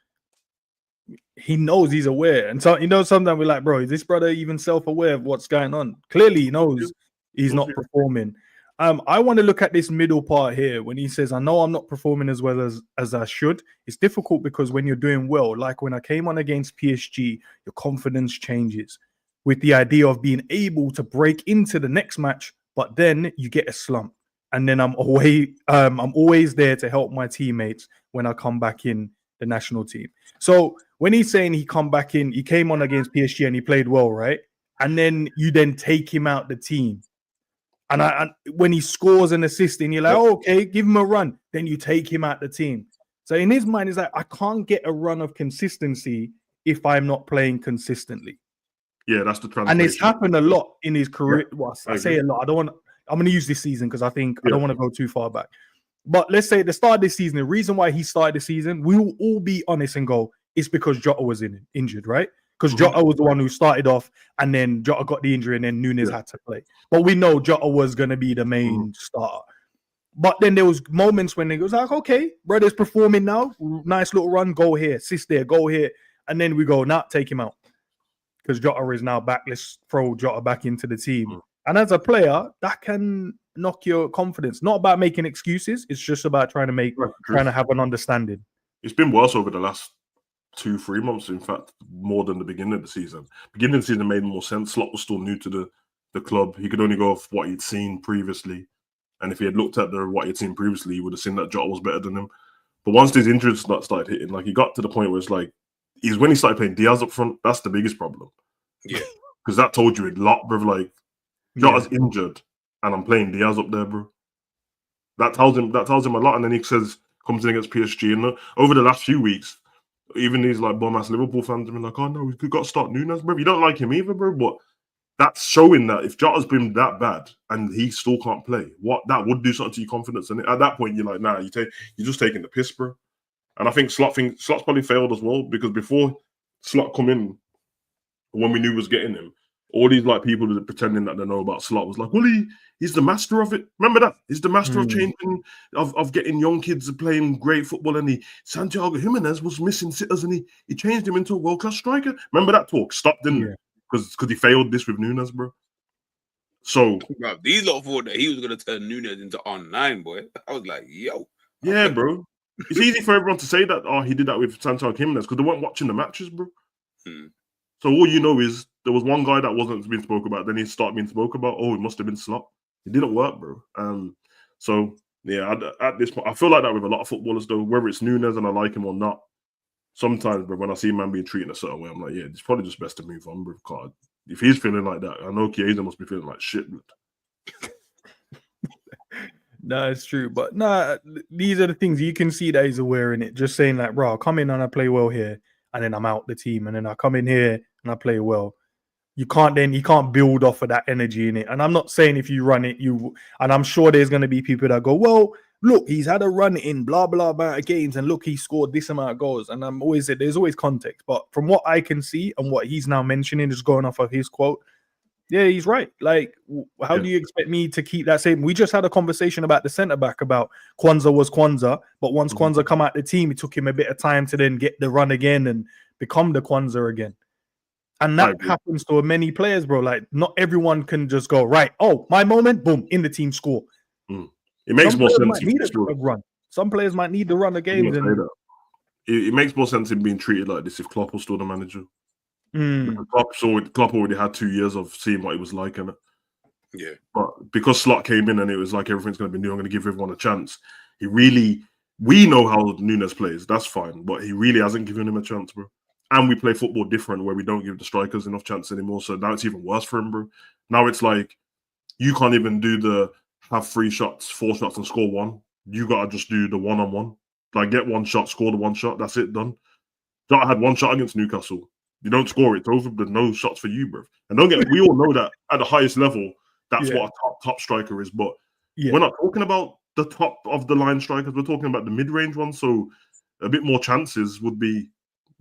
He knows, he's aware. And so, sometimes we're like, bro, is this brother even self-aware of what's going on? Clearly, he knows he's not performing. I want to look at this middle part here when he says, I know I'm not performing as well as I should. It's difficult because when you're doing well, like when I came on against PSG, your confidence changes with the idea of being able to break into the next match, but then you get a slump. And then I'm always there to help my teammates when I come back in the national team. So when he's saying he come back in, he came on against PSG and he played well, right? And then you then take him out the team. And when he scores an assist, and you're like, oh, okay, give him a run. Then you take him out the team. So in his mind, it's like, I can't get a run of consistency if I'm not playing consistently. Yeah, that's the translation. And it's happened a lot in his career. Yeah, well, I say a lot. I'm going to use this season because I think I don't want to go too far back. But let's say at the start of this season, the reason why he started the season, we will all be honest and go, it's because Jota was injured, right? Because Jota was the one who started off, and then Jota got the injury, and then Nunez had to play. But we know Jota was going to be the main starter. But then there was moments when it was like, okay, brother's performing now. Nice little run. Go here. Assist there. Go here. And then we go, take him out. Because Jota is now back. Let's throw Jota back into the team. And as a player, that can knock your confidence. Not about making excuses. It's just about trying to have an understanding. It's been worse over the last 2-3 months, in fact, more than the beginning of the season. Beginning of the season made more sense. Slot was still new to the club. He could only go off what he'd seen previously. And if he had looked at what he'd seen previously, he would have seen that Jota was better than him. But once these injuries started hitting, like he got to the point where it's like, when he started playing Diaz up front, that's the biggest problem. Yeah. Because that told you a lot, bro. Like, Jota's injured and I'm playing Diaz up there, bro. That tells him a lot. And then he comes in against PSG. And over the last few weeks, even these like bum-ass Liverpool fans have been like, oh no, we got to start Nunez, bro. You don't like him either, bro. But that's showing that if Jota's been that bad and he still can't play, that would do something to your confidence. And at that point, you're like, nah, you're just taking the piss, bro. And I think Slot's probably failed as well, because before Slot come in, when we knew we was getting him, all these like people that are pretending that they know about Slot was like, well, he's the master of it. Remember that? He's the master of changing, of getting young kids playing great football. And Santiago Jimenez was missing sitters and he changed him into a world-class striker. Remember that talk? Stopped, didn't it? Because he failed this with Nunez, bro. So bro, these lot thought that he was gonna turn Nunez into R9, boy. I was like, yo. Yeah, bro. It's easy for everyone to say that, he did that with Santiago Jimenez, because they weren't watching the matches, bro. So all you know is there was one guy that wasn't being spoke about, then he started being spoke about. Oh, it must have been Slot. It didn't work, bro. So yeah, at this point, I feel like that with a lot of footballers, though, whether it's Nunez and I like him or not. Sometimes, bro, when I see a man being treated a certain way, I'm like, yeah, it's probably just best to move on, bro. God, if he's feeling like that, I know Chiesa must be feeling like shit, bro. No, it's true. But these are the things you can see that he's aware in it. Just saying like, bro, I'll come in and I play well here, and then I'm out the team, and then I come in here and I play well. You can't build off of that energy in it. And I'm not saying if you run it, and I'm sure there's going to be people that go, well, look, he's had a run in blah, blah, amount of games, and look, he scored this amount of goals. And I'm always saying there's always context. But from what I can see and what he's now mentioning, just going off of his quote, yeah, he's right. Like, how do you expect me to keep that same? We just had a conversation about the centre-back, about Kwanzaa was Kwanzaa, but once Kwanzaa come out the team, it took him a bit of time to then get the run again and become the Kwanzaa again. And that happens to many players, bro. Like, not everyone can just go, right, oh, my moment, boom, in the team score. It makes more sense. Some players might need the run of games. It makes more sense in being treated like this if Klopp was still the manager. Klopp already had 2 years of seeing what it was like, innit? Yeah. But because Slot came in and it was like everything's going to be new, I'm going to give everyone a chance. We know how Nunez plays, that's fine, but he really hasn't given him a chance, bro. And we play football different, where we don't give the strikers enough chance anymore. So now it's even worse for him, bro. Now it's like you can't even do the have 4 shots and score one. You got to just do the one-on-one. Like, get one shot, score the one shot. That's it, done. Jota had one shot against Newcastle. You don't score, it's over. There's no shots for you, bro. And we all know that at the highest level, that's what a top striker is. But we're not talking about the top of the line strikers. We're talking about the mid range ones. So a bit more chances would be,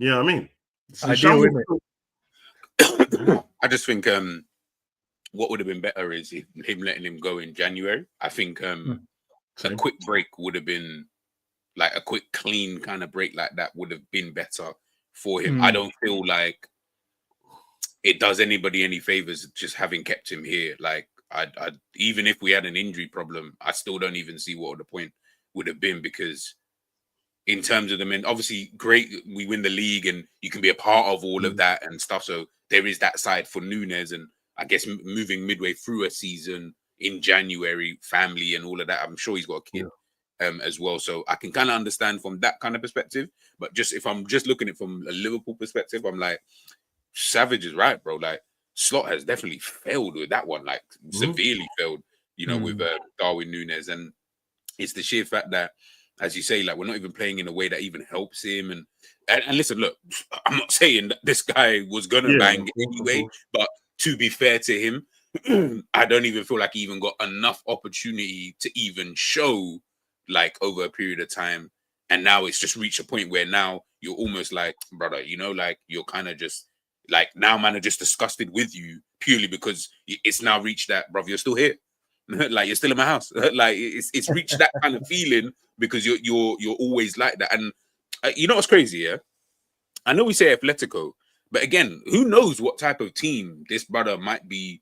I mean, ideal, isn't it? I just think what would have been better is him letting him go in January. I think a quick break would have been like a quick, clean kind of break like that would have been better for him. I don't feel like it does anybody any favors just having kept him here. Like, I even if we had an injury problem, I still don't even see what the point would have been, because in terms of the men, obviously great, we win the league and you can be a part of all of that and stuff. So there is that side for Nunez, and I guess moving midway through a season in January, family and all of that. I'm sure he's got a kid as well. So I can kind of understand from that kind of perspective. But just if I'm just looking at it from a Liverpool perspective, I'm like, Savage is right, bro. Like, Slot has definitely failed with that one, like severely failed, with Darwin Nunez. And it's the sheer fact that, as you say, like, we're not even playing in a way that even helps him. And listen, look, I'm not saying that this guy was gonna bang anyway, but to be fair to him, I don't even feel like he even got enough opportunity to even show, like, over a period of time. And now it's just reached a point where now you're almost like, brother, like, you're kind of just like, now man are just disgusted with you purely because it's now reached that, brother, you're still here. Like, you're still in my house. Like, it's reached that kind of feeling because you're always like that. And you know what's crazy? Yeah, I know we say Atletico, but again, who knows what type of team this brother might be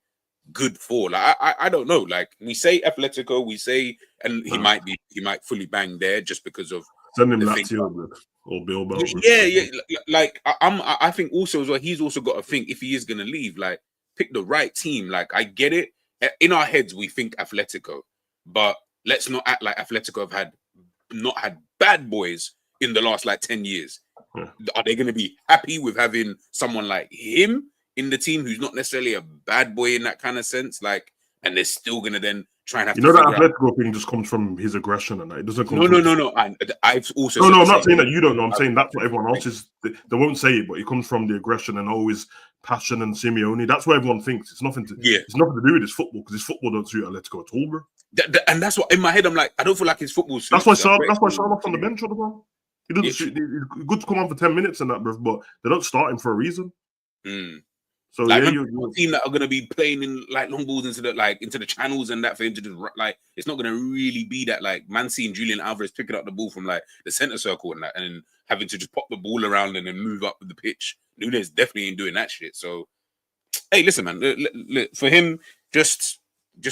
good for? Like, I don't know. Like, we say Atletico, we say, and he might fully bang there just because of send him Lazio or Bilbao. Yeah. Like, I think also as well, he's also got to think, if he is gonna leave, like, pick the right team. Like, I get it. In our heads, we think Atletico, but let's not act like Atletico have not had bad boys in the last like 10 years. Are they going to be happy with having someone like him in the team who's not necessarily a bad boy in that kind of sense? Like, and they're still going to then try and have that Atletico thing just comes from his aggression, and it doesn't come No. I've also I'm not saying that you don't know. I'm saying that's what everyone else is. They won't say it, but it comes from the aggression and always passion and Simeone. That's what everyone thinks. It's nothing to do with his football, because his football don't suit Atletico at all, bro. And that's what in my head I'm like, I don't feel like his football suits. That's why Charlotte's on the bench all the time. He doesn't shoot. It's good to come on for 10 minutes and that, bro, but they don't start him for a reason. So like, you're a team that are going to be playing in like long balls into the channels and that for him to just, like, it's not going to really be that, like, man seeing Julian Alvarez picking up the ball from like the center circle and that, and having to just pop the ball around and then move up the pitch. Nunez definitely ain't doing that shit. So, hey, listen, man, for him, just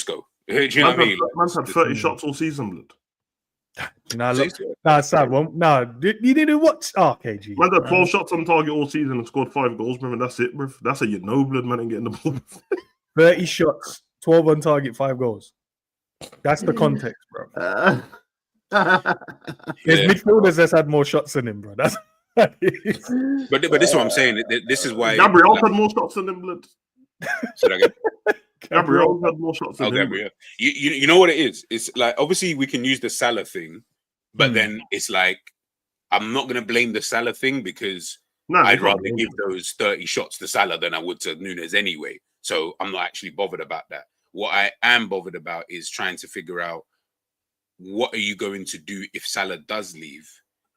go. Do you know what I mean? Man's had 30 shots all season, blood. Sad one. No, you didn't watch. KG. Man had 12 shots on target all season and scored 5 goals, bro, and that's it, bro. That's how you know, blood, man, ain't getting the ball. 30 shots, 12 on target, 5 goals. That's the context, bro. There's midfielders that's had more shots than him, bro. That's but this is what I'm saying. This is why Gabriel had more shots than him, blood. Say that again. Gabriel had more shots than him. Gabriel. You know what it is? It's like, obviously we can use the Salah thing, but then it's like, I'm not gonna blame the Salah thing, because I'd rather give those 30 shots to Salah than I would to Nunez anyway. So I'm not actually bothered about that. What I am bothered about is trying to figure out, what are you going to do if Salah does leave?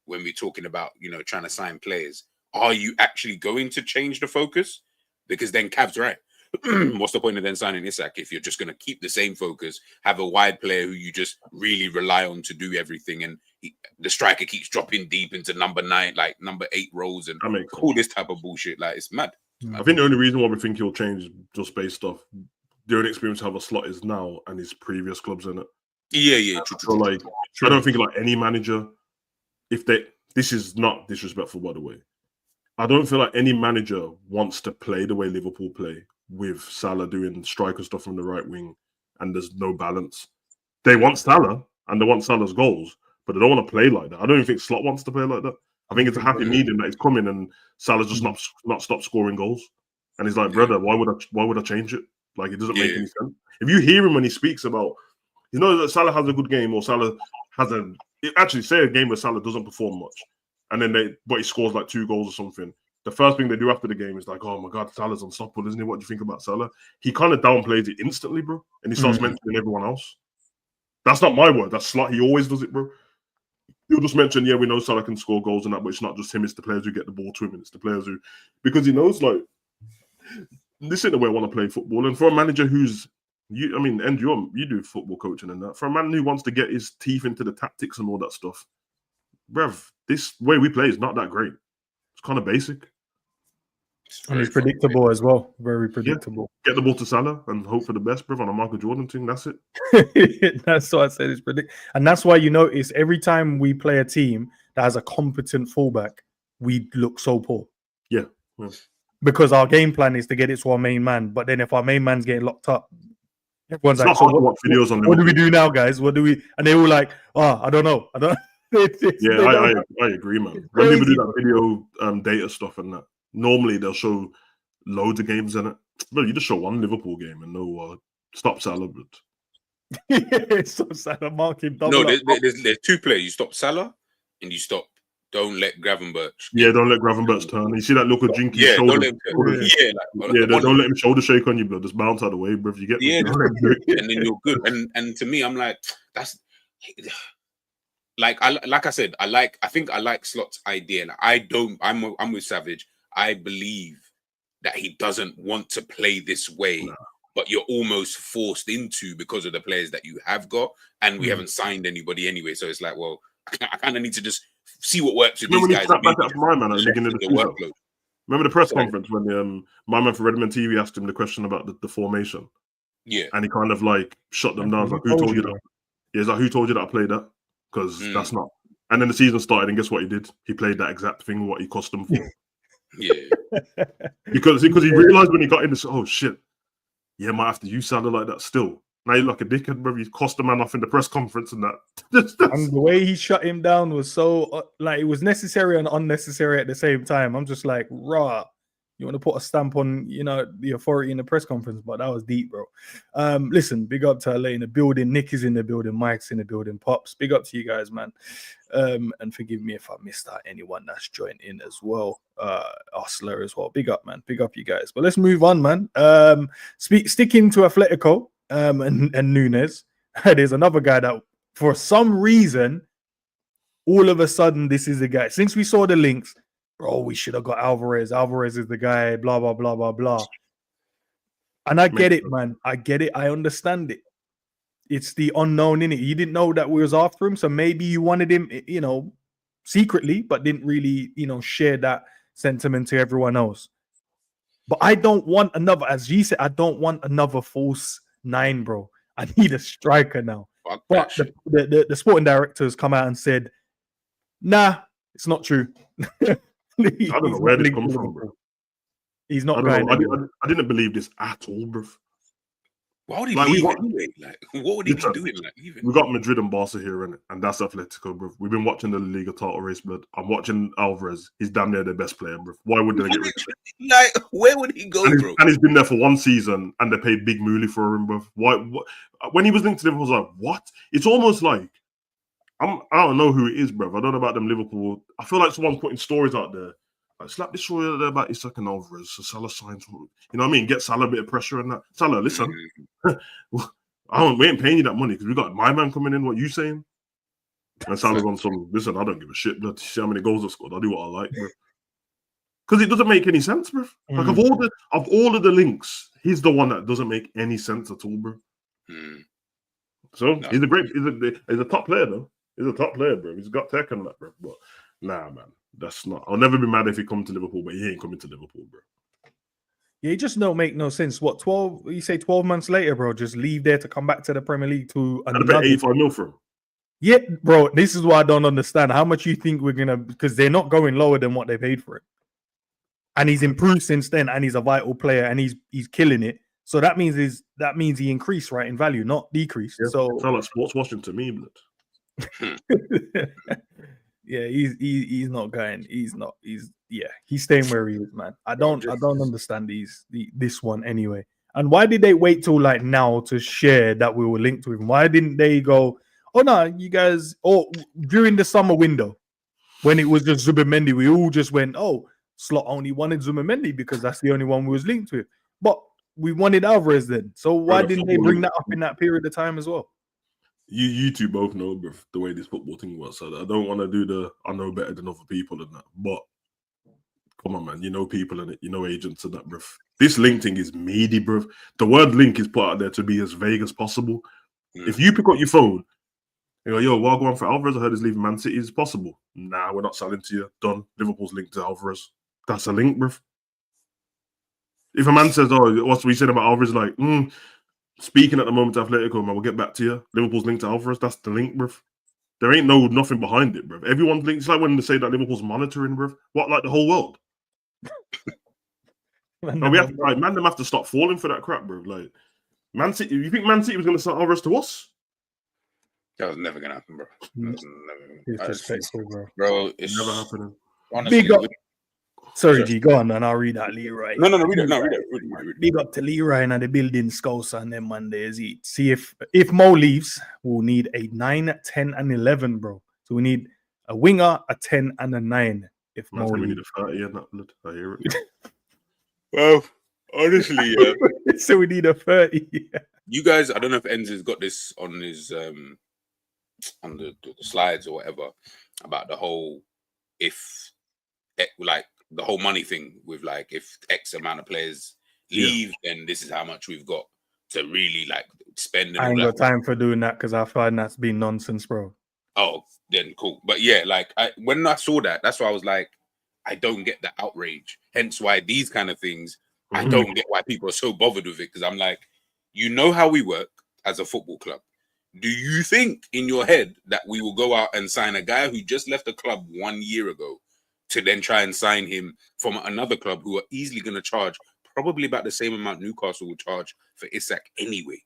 When we're talking about, trying to sign players, are you actually going to change the focus? Because then Cav's right. What's the point of then signing ISAK if you're just going to keep the same focus, have a wide player who you just really rely on to do everything, and the striker keeps dropping deep into number 9, like number 8 roles, and all this type of bullshit? Like, it's mad. I think the only reason why we think he'll change is just based off the only experience how the Slot is now and his previous clubs in it. Yeah. True. I don't think like any manager, this is not disrespectful, by the way, I don't feel like any manager wants to play the way Liverpool play, with Salah doing striker stuff from the right wing and there's no balance. They want Salah and they want Salah's goals, but they don't want to play like that. I don't even think Slot wants to play like that. I think it's a happy medium that he's coming and Salah's just not stop scoring goals. And he's like, brother, why would I change it? Like, it doesn't make any sense. If you hear him when he speaks about, that Salah has a good game, or Salah has actually say a game where Salah doesn't perform much, and then but he scores like 2 goals or something. The first thing they do after the game is like, oh my God, Salah's unstoppable, isn't he? What do you think about Salah? He kind of downplays it instantly, bro. And he starts mentioning everyone else. That's not my word. That's Slot. He always does it, bro. He'll just mention, yeah, we know Salah can score goals and that, but it's not just him. It's the players who get the ball to him. And it's the players who, because he knows, like, this isn't the way I want to play football. And for a manager who's, you do football coaching and that. For a man who wants to get his teeth into the tactics and all that stuff, bruv, this way we play is not that great. It's kind of basic. And it's predictable as well. Very predictable. Yeah. Get the ball to Salah and hope for the best, bruv, on a Michael Jordan thing. That's it. That's what I said. It's predictable. And that's why you notice every time we play a team that has a competent fullback, we look so poor. Yeah. Because our game plan is to get it to our main man. But then if our main man's getting locked up, everyone's it's like, so what do we do now, guys? What do we? And they're all like, I don't know. I don't. I agree, man. When people do that video data stuff and that, normally they'll show loads of games in it. No, you just show one Liverpool game and no stop Salah. Stop Salah, mark him. No, there's 2 players. You stop Salah and you stop. Don't let Gravenberch. Yeah, don't let Gravenberch turn. You see that look of Jinky shoulder? Don't let him shoulder shake on you, bro. Just bounce out of the way, bro. If you get and then you're good. And to me, I'm like, that's like I said, I think I like Slot's idea. Like, I'm with Savage. I believe that he doesn't want to play this way, but you're almost forced into because of the players that you have got, and we haven't signed anybody anyway. So it's like, well, I kind of need to just see what works with these guys. Remember the press conference when my man for Redmond TV asked him the question about the formation? Yeah, and he kind of like shut them down. Like, who told you that? Yeah, it's like, who told you that I played that? Because that's not. And then the season started, and guess what he did? He played that exact thing, what he cost them for. Yeah, because he realized when he got in this, oh shit, yeah, might have to use Salah like that still. Now you're like a dickhead, bro. You cost the man off in the press conference and that. And the way he shut him down was so like it was necessary and unnecessary at the same time. I'm just like, rah. You want to put a stamp on, the authority in the press conference, but that was deep, bro. Listen, big up to LA in the building. Nick is in the building. Mike's in the building. Pops, big up to you guys, man. And forgive me if I missed out anyone that's joined in as well. Osler as well. Big up, man. Big up you guys. But let's move on, man. Sticking to Atletico and NUNEZ. There's another guy that, for some reason, all of a sudden, this is the guy. Since we saw the links, bro, we should have got Alvarez. Alvarez is the guy, blah, blah, blah, blah, blah. And I get it, man. I get it. I understand it. It's the unknown in it. You didn't know that we was after him, so maybe you wanted him, secretly, but didn't really, share that sentiment to everyone else. But I don't want another, as G said, I don't want another false 9, bro. I need a striker now. But the sporting director has come out and said, nah, it's not true. I don't know where this comes from, bro. He's not going. I didn't believe this at all, bro. Why would he leave anyway? Like, what would he be doing? Like, we got Madrid and Barca here, and that's Atletico, bro. We've been watching the La Liga title race, blood. I'm watching Alvarez. He's damn near the best player, bro. Why would they get rid of him? Like, where would he go, bro? And he's been there for 1 season, and they paid big moolie for him, bro. Why? When he was linked to Liverpool, I was like, what? It's almost like I don't know who it is, bro. I don't know about them Liverpool. I feel like someone's putting stories out there. Like, slap this story out there about ISAK and Alvarez. So Salah signs. You know what I mean? Get Salah a bit of pressure and that. Salah, listen. We ain't paying you that money because we got my man coming in. What you saying? And Salah's on some. Listen, I don't give a shit. Bro. See how many goals I scored. I'll do what I like, bro. Because it doesn't make any sense, bro. Like of all of the links, he's the one that doesn't make any sense at all, bro. So he's a top player though. He's a top player, bro. He's got tech and that, bro. But nah, man, that's not. I'll never be mad if he come to Liverpool, but he ain't coming to Liverpool, bro. Yeah, it just don't make no sense. What 12? You say 12 months later, bro? Just leave there to come back to the Premier League to another 85 mil for him. Yeah, bro. This is what I don't understand. How much you think we're gonna? Because they're not going lower than what they paid for it, and he's improved since then, and he's a vital player, and he's killing it. So that means he increased, right, in value, not decreased. Yeah, so it's not like sports washing to me, blood. Yeah, he's not going. He's staying where he is, man. I don't understand this one anyway. And why did they wait till like now to share that we were linked to him? Why didn't they go, oh no, you guys, or during the summer window? when it was just Zubimendi, we all just went, oh, Slot only wanted Zubimendi because that's the only one we was linked with. But we wanted Alvarez then. So why didn't they bring that up in that period of time as well? You two both know, bro, the way this football thing works. So I don't want to do the I know better than other people and that. But come on, man, you know people in it, you know agents and that, bro. This link thing is meaty, bro. The word link is put out there to be as vague as possible. If you pick up your phone, you go, yo, well, go on for Alvarez. I heard he's leaving Man City. Is possible? Nah, we're not selling to you. Done. Liverpool's linked to Alvarez. That's a link, bro. If a man says, oh, what's we said about Alvarez, like, speaking at the moment to Atletico, man, we'll get back to you. Liverpool's linked to Alvarez. That's the link, bro. There ain't nothing behind it, bro. Everyone's linked. It's like when they say that Liverpool's monitoring, bro. What, like the whole world? Man, them have to stop falling for that crap, bro. Like, Man City, you think Man City was going to sell Alvarez to us? That was never gonna happen, bro. It's disrespectful, bro. Bro, it's never happening. Honestly, big up. Sorry, G, go on, and I'll read that Leroy. No, read it. Big up to Leroy and the building scouts on them Mondays. See if Mo leaves, we'll need a 9, 10, and 11, bro. So we need a winger, a 10, and a 9. If Mo leaves, we need a 30 and that blood. I hear it. Well, honestly, so we need a 30. Yeah. You guys, I don't know if Enz has got this on his on the slides or whatever about the whole like the whole money thing with like if X amount of players leave, then this is how much we've got to really like spend. I ain't got time for doing that because I find that's been nonsense, bro. Oh, then cool. But yeah, like when I saw that, that's why I was like, I don't get the outrage. Hence why these kind of things, I don't get why people are so bothered with it. Because I'm like, you know how we work as a football club. Do you think in your head that we will go out and sign a guy who just left the club 1 year ago to then try and sign him from another club who are easily going to charge probably about the same amount Newcastle will charge for ISAK anyway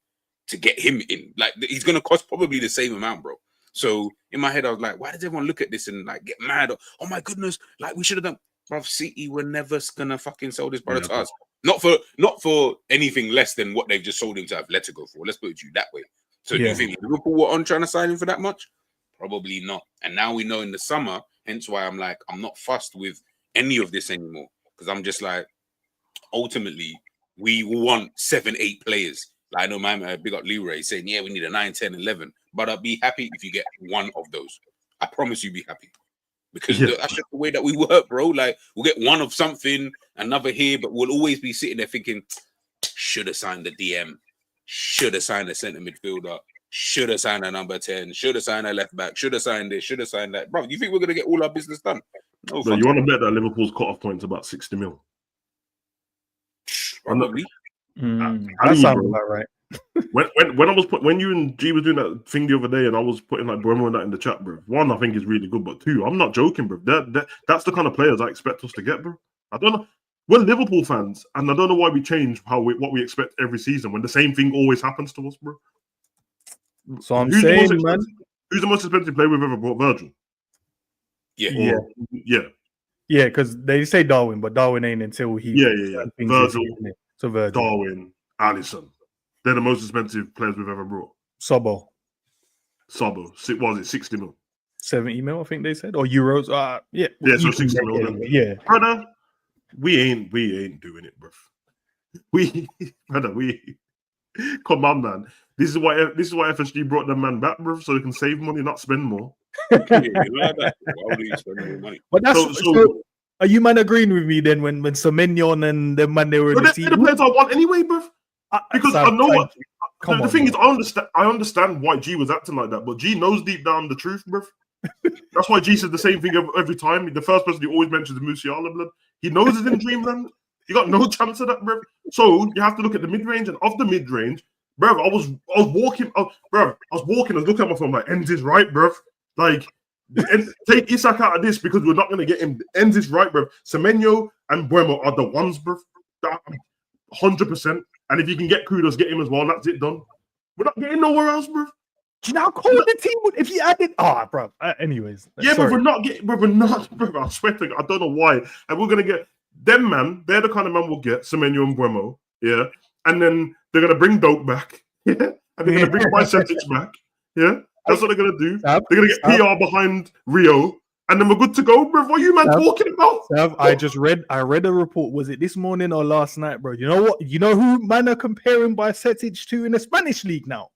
to get him in? Like, he's going to cost probably the same amount, bro. So in my head, I was like, why does everyone look at this and like get mad? Oh my goodness, like we should have done. Bro, City were never gonna fucking sell this brother to us. Not for anything less than what they've just sold him to Atletico for. Let's put it to you that way. So do you think Liverpool were on trying to sign him for that much? Probably not. And now we know in the summer, hence why I'm like, I'm not fussed with any of this anymore. Because I'm just like, ultimately, we want 7, 8 players. Like I know my big up Leroy saying, yeah, we need a 9, 10, 11. But I'll be happy if you get one of those. I promise you be happy. Because that's just the way that we work, bro. Like, we'll get one of something, another here, but we'll always be sitting there thinking, should have signed the DM, should have signed a centre midfielder, should have signed a number 10, should have signed a left back, should have signed this, should have signed that. Bro, you think we're going to get all our business done? No, so you want to bet that Liverpool's cut-off point is about 60 mil? Probably. That sounds about right. when you and G was doing that thing the other day, and I was putting like Bremer and that in the chat, bro. 1, I think is really good, but 2, I'm not joking, bro. That's the kind of players I expect us to get, bro. I don't know. We're Liverpool fans, and I don't know why we change what we expect every season when the same thing always happens to us, bro. So I'm saying, man, who's the most expensive player we've ever brought? Virgil. Yeah. Because they say Darwin, but Darwin ain't until he. Virgil. So Virgil, Darwin, Alisson. They're the most expensive players we've ever brought. Sobo. Was it 60 mil? 70 mil, I think they said, or euros. So 60 mil. Yeah, brother, we ain't doing it, bro. We come on, man. This is why FSG brought the man back, bro, so they can save money, not spend more. Why would you spend more money? But that's so are you man agreeing with me then when Semenyo and the man they were in the team? The players I want anyway, bro. Because I know what the thing is. I understand why G was acting like that, but G knows deep down the truth, bro. That's why G said the same thing every time. The first person he always mentions is Musiala, blood. He knows he's in dreamland. You got no chance of that, bro. So you have to look at the mid range, and of the mid range, bro, I was walking. I was looking at my phone like, ends is right, bro. Like, take ISAK out of this because we're not going to get him. Ends is right, bro. Semenyo and Bueno are the ones, bro. 100%. And if you can get Kudos, get him as well. That's it done. We're not getting nowhere else, bro. Do you now call the team if you added? Bro. Anyways, but we're not getting. Bro, I swear to God, I don't know why. And we're gonna get them, man. They're the kind of man we'll get. Semenyo and Bueno, yeah. And then they're gonna bring Doak back, yeah. And they're gonna bring Bicetic back, yeah. That's what they're gonna do. They're gonna get PR behind Rio. and then we're good to go, bro. What are you man talking about? I read a report. Was it this morning or last night, bro? You know what? You know who man are comparing Bajcetic to in the Spanish league now?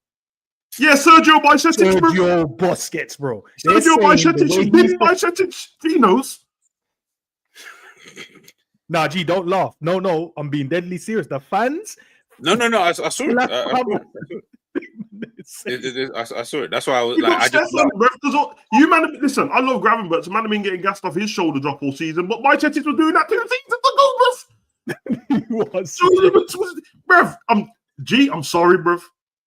Yeah, Sergio Bajcetic, bro. Sergio Busquets, bro. Sergio Bajcetic, didn't Bajcetic, he knows. Nah, G, don't laugh. No, I'm being deadly serious. The fans. No. I saw it. I saw it. That's why I was like, I just you man. Listen, I love Gravenberch. The man have been getting gassed off his shoulder drop all season, but Bajcetic was doing that 2 seasons ago, bruv. He was. Bruv. I'm sorry, bruv.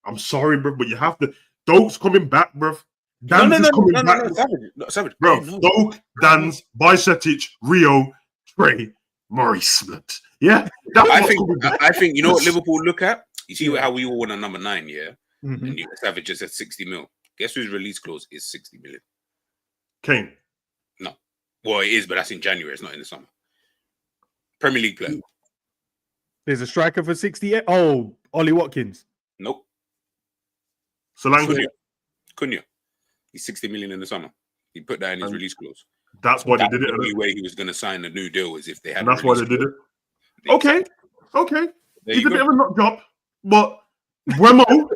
I'm sorry, bruv, but you have to. Doak's coming back, bruv. Dan's coming back. Savage. Bro, Doak, Dan's, Bajcetic, Rio, Trey, Maurice. Yeah? I think, you know what Liverpool look at? You see how we all want a number 9, yeah? Mm-hmm. And Savage just said 60 mil. Guess whose release clause is 60 million? Kane. No. Well, it is, but that's in January. It's not in the summer. Premier League player. There's a striker for 68. Oh, Ollie Watkins. Nope. Solanke. Cunha. He's 60 million in the summer. He put that in his release clause. That's why they did it. The only way he was going to sign a new deal is if they had. And that's why they did it. Okay. He's a bit of a nut job, but Buemo,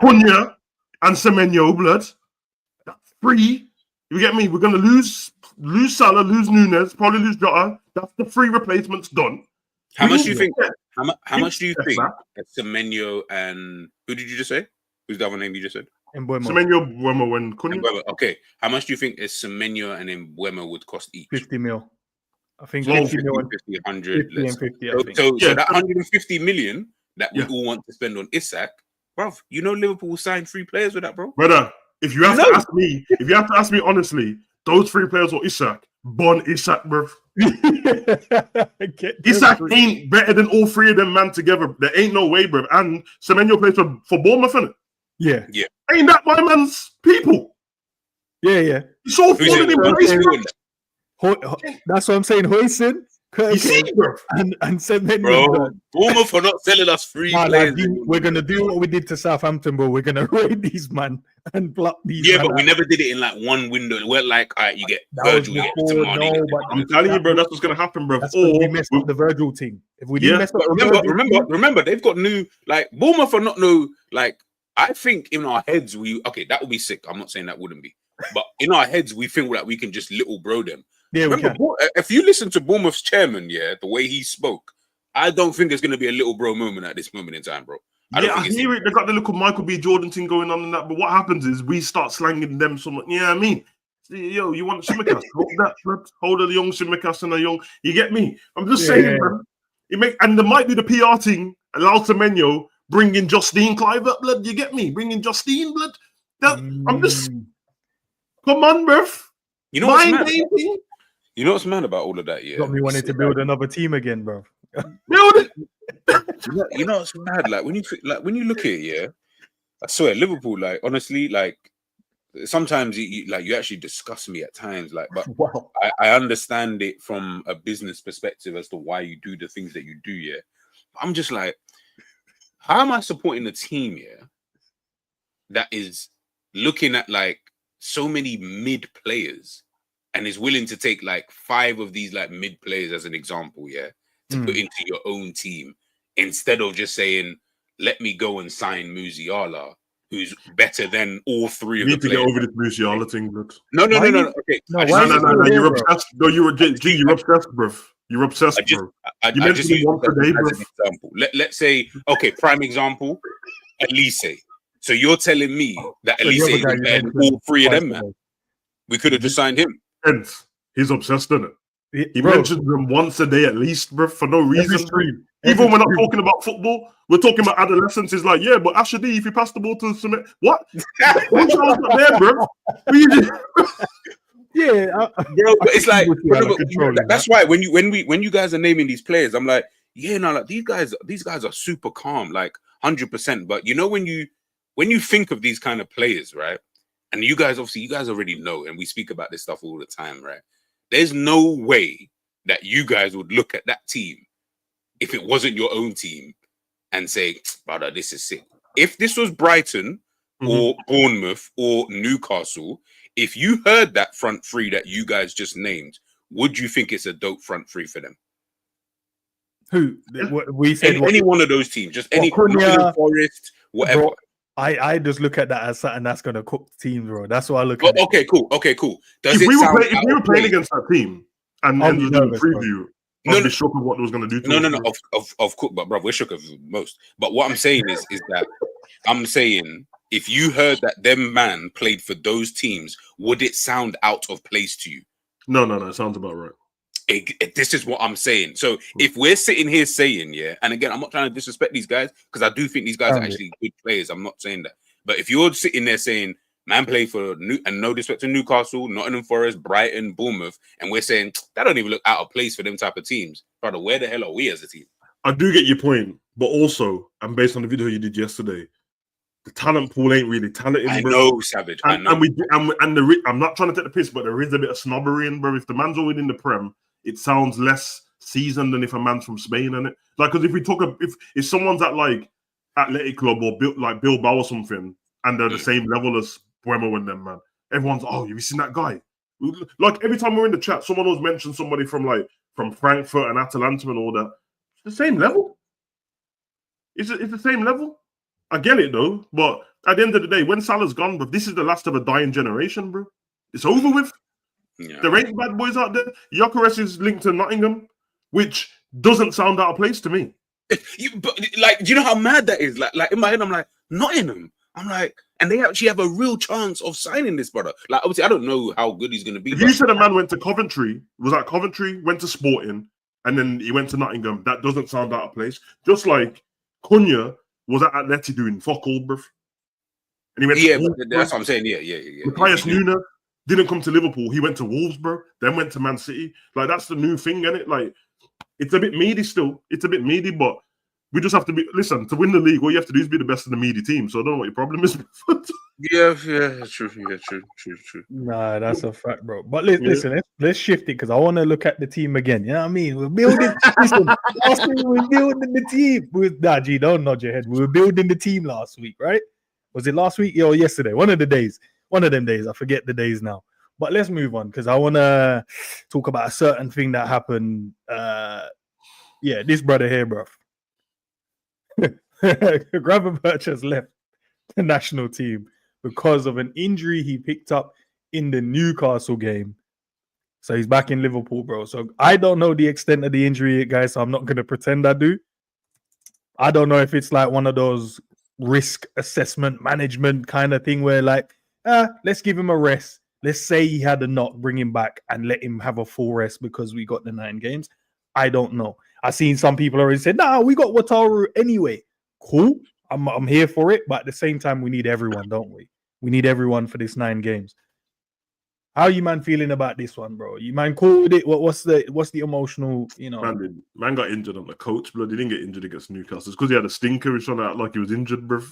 Cunha, and Semenyo, blood. That's 3. You get me? We're going to lose Salah, lose Nunez, probably lose Jota. That's the 3 replacements done. How much do you think? How much do you think that Semenyo and who did you just say? Who's the other name you just said? Semenyo, Buemo, and Cunha. Okay. How much do you think is Semenyo and Buemo would cost each? 50 mil. I think 50 mil, 50, 100. 50 and 50, so that 150 million that we all want to spend on ISAK, bro. You know Liverpool will sign 3 players with that, bro. Brother, if you have to ask me honestly, those 3 players were ISAK. Bon ISAK, bro. ISAK ain't better than all 3 of them man together. There ain't no way, bro. And Semenyo plays for Bournemouth, innit? Yeah. Ain't that my man's people? Yeah. It's all falling in place, bro. That's what I'm saying. Huijsen, and Semenyo. Bro, Bournemouth for not selling us 3 players. We're gonna do what we did to Southampton, bro. We're gonna raid these man and block these. Yeah, but we never did it in like one window. We're like, all right, you get Virgil, you get Tamani. No, I'm telling you, bro, that's what's gonna happen, bro. We messed up the Virgil team. If we didn't mess up, remember, they've got new like Bournemouth are not no like. I think in our heads that would be sick. I'm not saying that wouldn't be, but in our heads we think that we can just little bro them. Yeah, remember, if you listen to Bournemouth's chairman, the way he spoke, I don't think there's going to be a little bro moment at this moment in time, bro. I hear it. They got the little Michael B. Jordan thing going on and that. But what happens is we start slanging them so much. Yeah, I mean, yo, you want Simicast? Hold a young Simicast and a young. You get me? I'm just saying, man. And there might be the PR thing. Allow Semenyo bring in Justine Clive up, blood. You get me? Bring in Justine, blood. I'm just. Come on, bruv. You know what's mad? You know what's mad about all of that? Yeah, got me wanting to build another team again, bro. Build it. You know what's mad? Like when you look at it, I swear, Liverpool. Like honestly, like sometimes you actually disgust me at times. Like, but wow. I understand it from a business perspective as to why you do the things that you do. Yeah, I'm just like, how am I supporting a team? Yeah, that is looking at like so many mid players. And is willing to take like 5 of these like mid players as an example, to put into your own team instead of just saying, "Let me go and sign Musiala, who's better than all 3 of the players." You need to get over this Musiala thing, bro. No. Okay, no. You're obsessed. No, you're obsessed, bro. You're obsessed, bro. I just use one per day, bro. As an example. Let's say, okay, prime example, Elise. So you're telling me that Elise is better than all 3 of them, man? We could have just signed him. He's obsessed, isn't it? He mentions them once a day at least, bro, for no reason. Even we're not talking about football, we're talking about adolescence. It's like, yeah, but Asher D, if you pass the ball to Smith, what? What's not there, bro? Yeah, bro, but it's like that's why when you guys are naming these players, I'm like, like these guys are super calm, like 100%. But you know when you think of these kind of players, right? And you guys already know, and we speak about this stuff all the time, right? There's no way that you guys would look at that team if it wasn't your own team and say, brother, this is sick. If this was Brighton or Bournemouth or Newcastle, if you heard that front three that you guys just named, would you think it's a dope front three for them? Who? What, we said any one of those teams, just any Cunha, Forest, whatever. Bro, I just look at that as something that's gonna cook the team, bro. That's what I look at. Okay, cool. Does if we were playing against that team and just doing a preview, I'd be shocked of what it was going to do to us. Of course, but bro, we're shook of most. But what I'm saying is that I'm saying if you heard that them man played for those teams, would it sound out of place to you? No, it sounds about right. This is what I'm saying. So if we're sitting here saying, and again, I'm not trying to disrespect these guys because I do think these guys are actually good players. I'm not saying that. But if you're sitting there saying, man play for and no disrespect to Newcastle, Nottingham Forest, Brighton, Bournemouth, and we're saying that don't even look out of place for them type of teams. Brother, where the hell are we as a team? I do get your point, but also, and based on the video you did yesterday, the talent pool ain't really talented. I know, Savage. I know. I'm not trying to take the piss, but there is a bit of snobbery in, bro. If the man's already in the Prem, it sounds less seasoned than if a man's from Spain, and it like because if we talk if someone's at like Athletic Club or like Bilbao or something, and they're the same level as Buemo and them, man, everyone's have you seen that guy? Like every time we're in the chat, someone always mentions somebody from Frankfurt and Atalanta and all that. It's the same level. It's the same level. I get it though, but at the end of the day, when Salah's gone, bro, this is the last of a dying generation, bro. It's over with. Yeah. There ain't bad boys out there. Gyökeres is linked to Nottingham, which doesn't sound out of place to me. But like, do you know how mad that is? Like in my head, I'm like, Nottingham. I'm like, and they actually have a real chance of signing this brother. Like, obviously, I don't know how good he's going to be. If you said a man went to Coventry, was at Coventry, went to Sporting, and then he went to Nottingham, that doesn't sound out of place. Just like Cunha was at Atleti doing fuck all, bruv. And he went to Wolves, but that's what I'm saying. Yeah. Matthias Nunes didn't come to Liverpool. He went to Wolves, bro. Then went to Man City. Like, that's the new thing, innit? Like, it's a bit meaty still. It's a bit meaty, but we just have to be... Listen, to win the league, all you have to do is be the best of the meaty team. So I don't know what your problem is. Yeah, true. Nah, that's a fact, bro. But listen, let's shift it because I want to look at the team again. You know what I mean? We're building... listen, last week we were building the team. G, don't nod your head. We were building the team last week, right? Was it last week or yesterday? One of the days. One of them days. I forget the days now. But let's move on because I want to talk about a certain thing that happened. This brother here, bro. Gravenberch has left the national team because of an injury he picked up in the Newcastle game. So he's back in Liverpool, bro. So I don't know the extent of the injury, guys, so I'm not going to pretend I do. I don't know if it's like one of those risk assessment management kind of thing where like, let's give him a rest. Let's say he had a knock, bring him back and let him have a full rest because we got the 9 games. I don't know. I've seen some people already say, nah, we got Wataru anyway. Cool. I'm here for it. But at the same time, we need everyone, don't we? We need everyone for this 9 games. How are you, man, feeling about this one, bro? You, man, cool with it? What's the emotional, you know? Man got injured on the coach, blood. He didn't get injured against Newcastle. It's because he had a stinker. He's trying to act like he was injured, bro.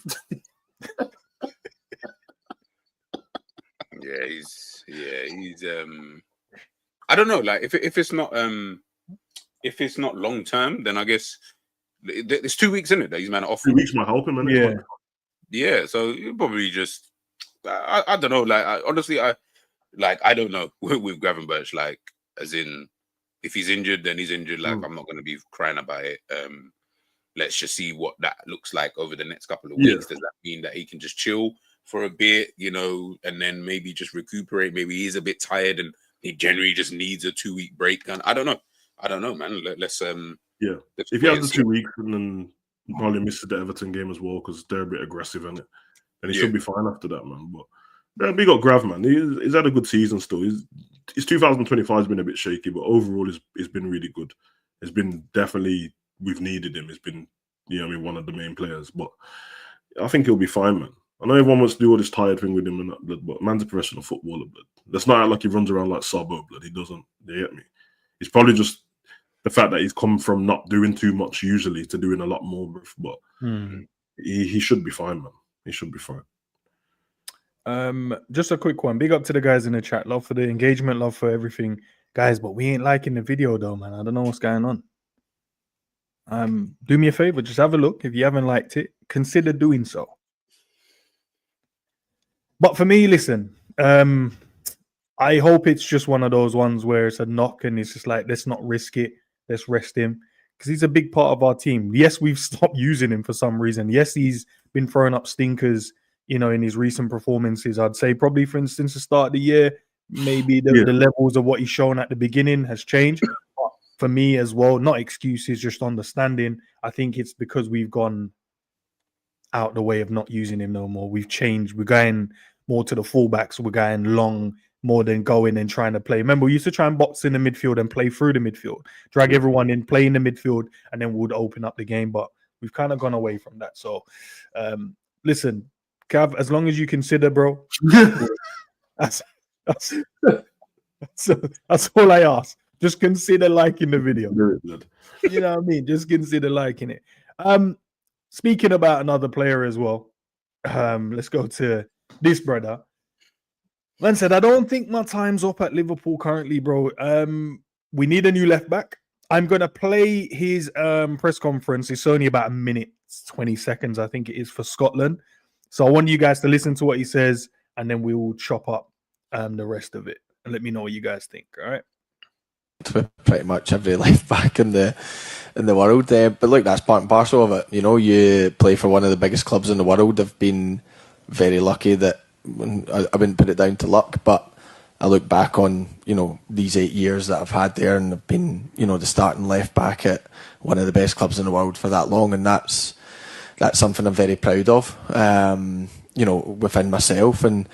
He's I don't know, like if it's not long term, then I guess there's 2 weeks in it that he's man off. 2 weeks might help him, innit? Yeah. So you probably just I don't know. Like honestly, I don't know with Gravenberch. Like as in, if he's injured, then he's injured. Like I'm not going to be crying about it. Let's just see what that looks like over the next couple of weeks. Does that mean that he can just chill for a bit, you know, and then maybe just recuperate? Maybe he's a bit tired and he generally just needs a 2 week break. And I don't know, man. Let's if he has the 2 weeks and then probably misses the Everton game as well because they're a bit aggressive in it, and he should be fine after that, man. But we got Grav, man. He's had a good season still. His 2025 has been a bit shaky, but overall it's been really good. It's been definitely, we've needed him. It's been, one of the main players. But I think he'll be fine, man. I know everyone wants to do all this tired thing with him and that, blood, but man's a professional footballer, blood. Let's not act like he runs around like Sabo, blood. He doesn't. You get me? It's probably just the fact that he's come from not doing too much usually to doing a lot more, but he should be fine, man. He should be fine. Just a quick one. Big up to the guys in the chat. Love for the engagement, love for everything, guys. But we ain't liking the video though, man. I don't know what's going on. Do me a favor, just have a look. If you haven't liked it, consider doing so. But for me, listen, I hope it's just one of those ones where it's a knock and it's just like, let's not risk it. Let's rest him because he's a big part of our team. Yes, we've stopped using him for some reason. Yes, he's been throwing up stinkers, in his recent performances. I'd say probably, for instance, the start of the year, maybe the levels of what he's shown at the beginning has changed. But for me as well, not excuses, just understanding. I think it's because we've gone out the way of not using him no more. We've changed. We're going more to the fullbacks. We're going long more than going and trying to play. Remember, we used to try and box in the midfield and play through the midfield, drag everyone in, play in the midfield, and then we'd open up the game. But we've kind of gone away from that. So, listen, Cav, as long as you consider, bro, that's all I ask. Just consider liking the video. You know what I mean? Just consider liking it. Speaking about another player as well, let's go to this brother. Man said, I don't think my time's up at Liverpool currently, bro. We need a new left back. I'm going to play his press conference. It's only about a minute, 20 seconds, I think it is, for Scotland. So I want you guys to listen to what he says, and then we will chop up the rest of it. And let me know what you guys think, all right? Pretty much every left back in the world. But look, that's part and parcel of it. You play for one of the biggest clubs in the world. I've been very lucky that I wouldn't put it down to luck, but I look back on these 8 years that I've had there, and I've been the starting left back at one of the best clubs in the world for that long, and that's something I'm very proud of. Within myself, and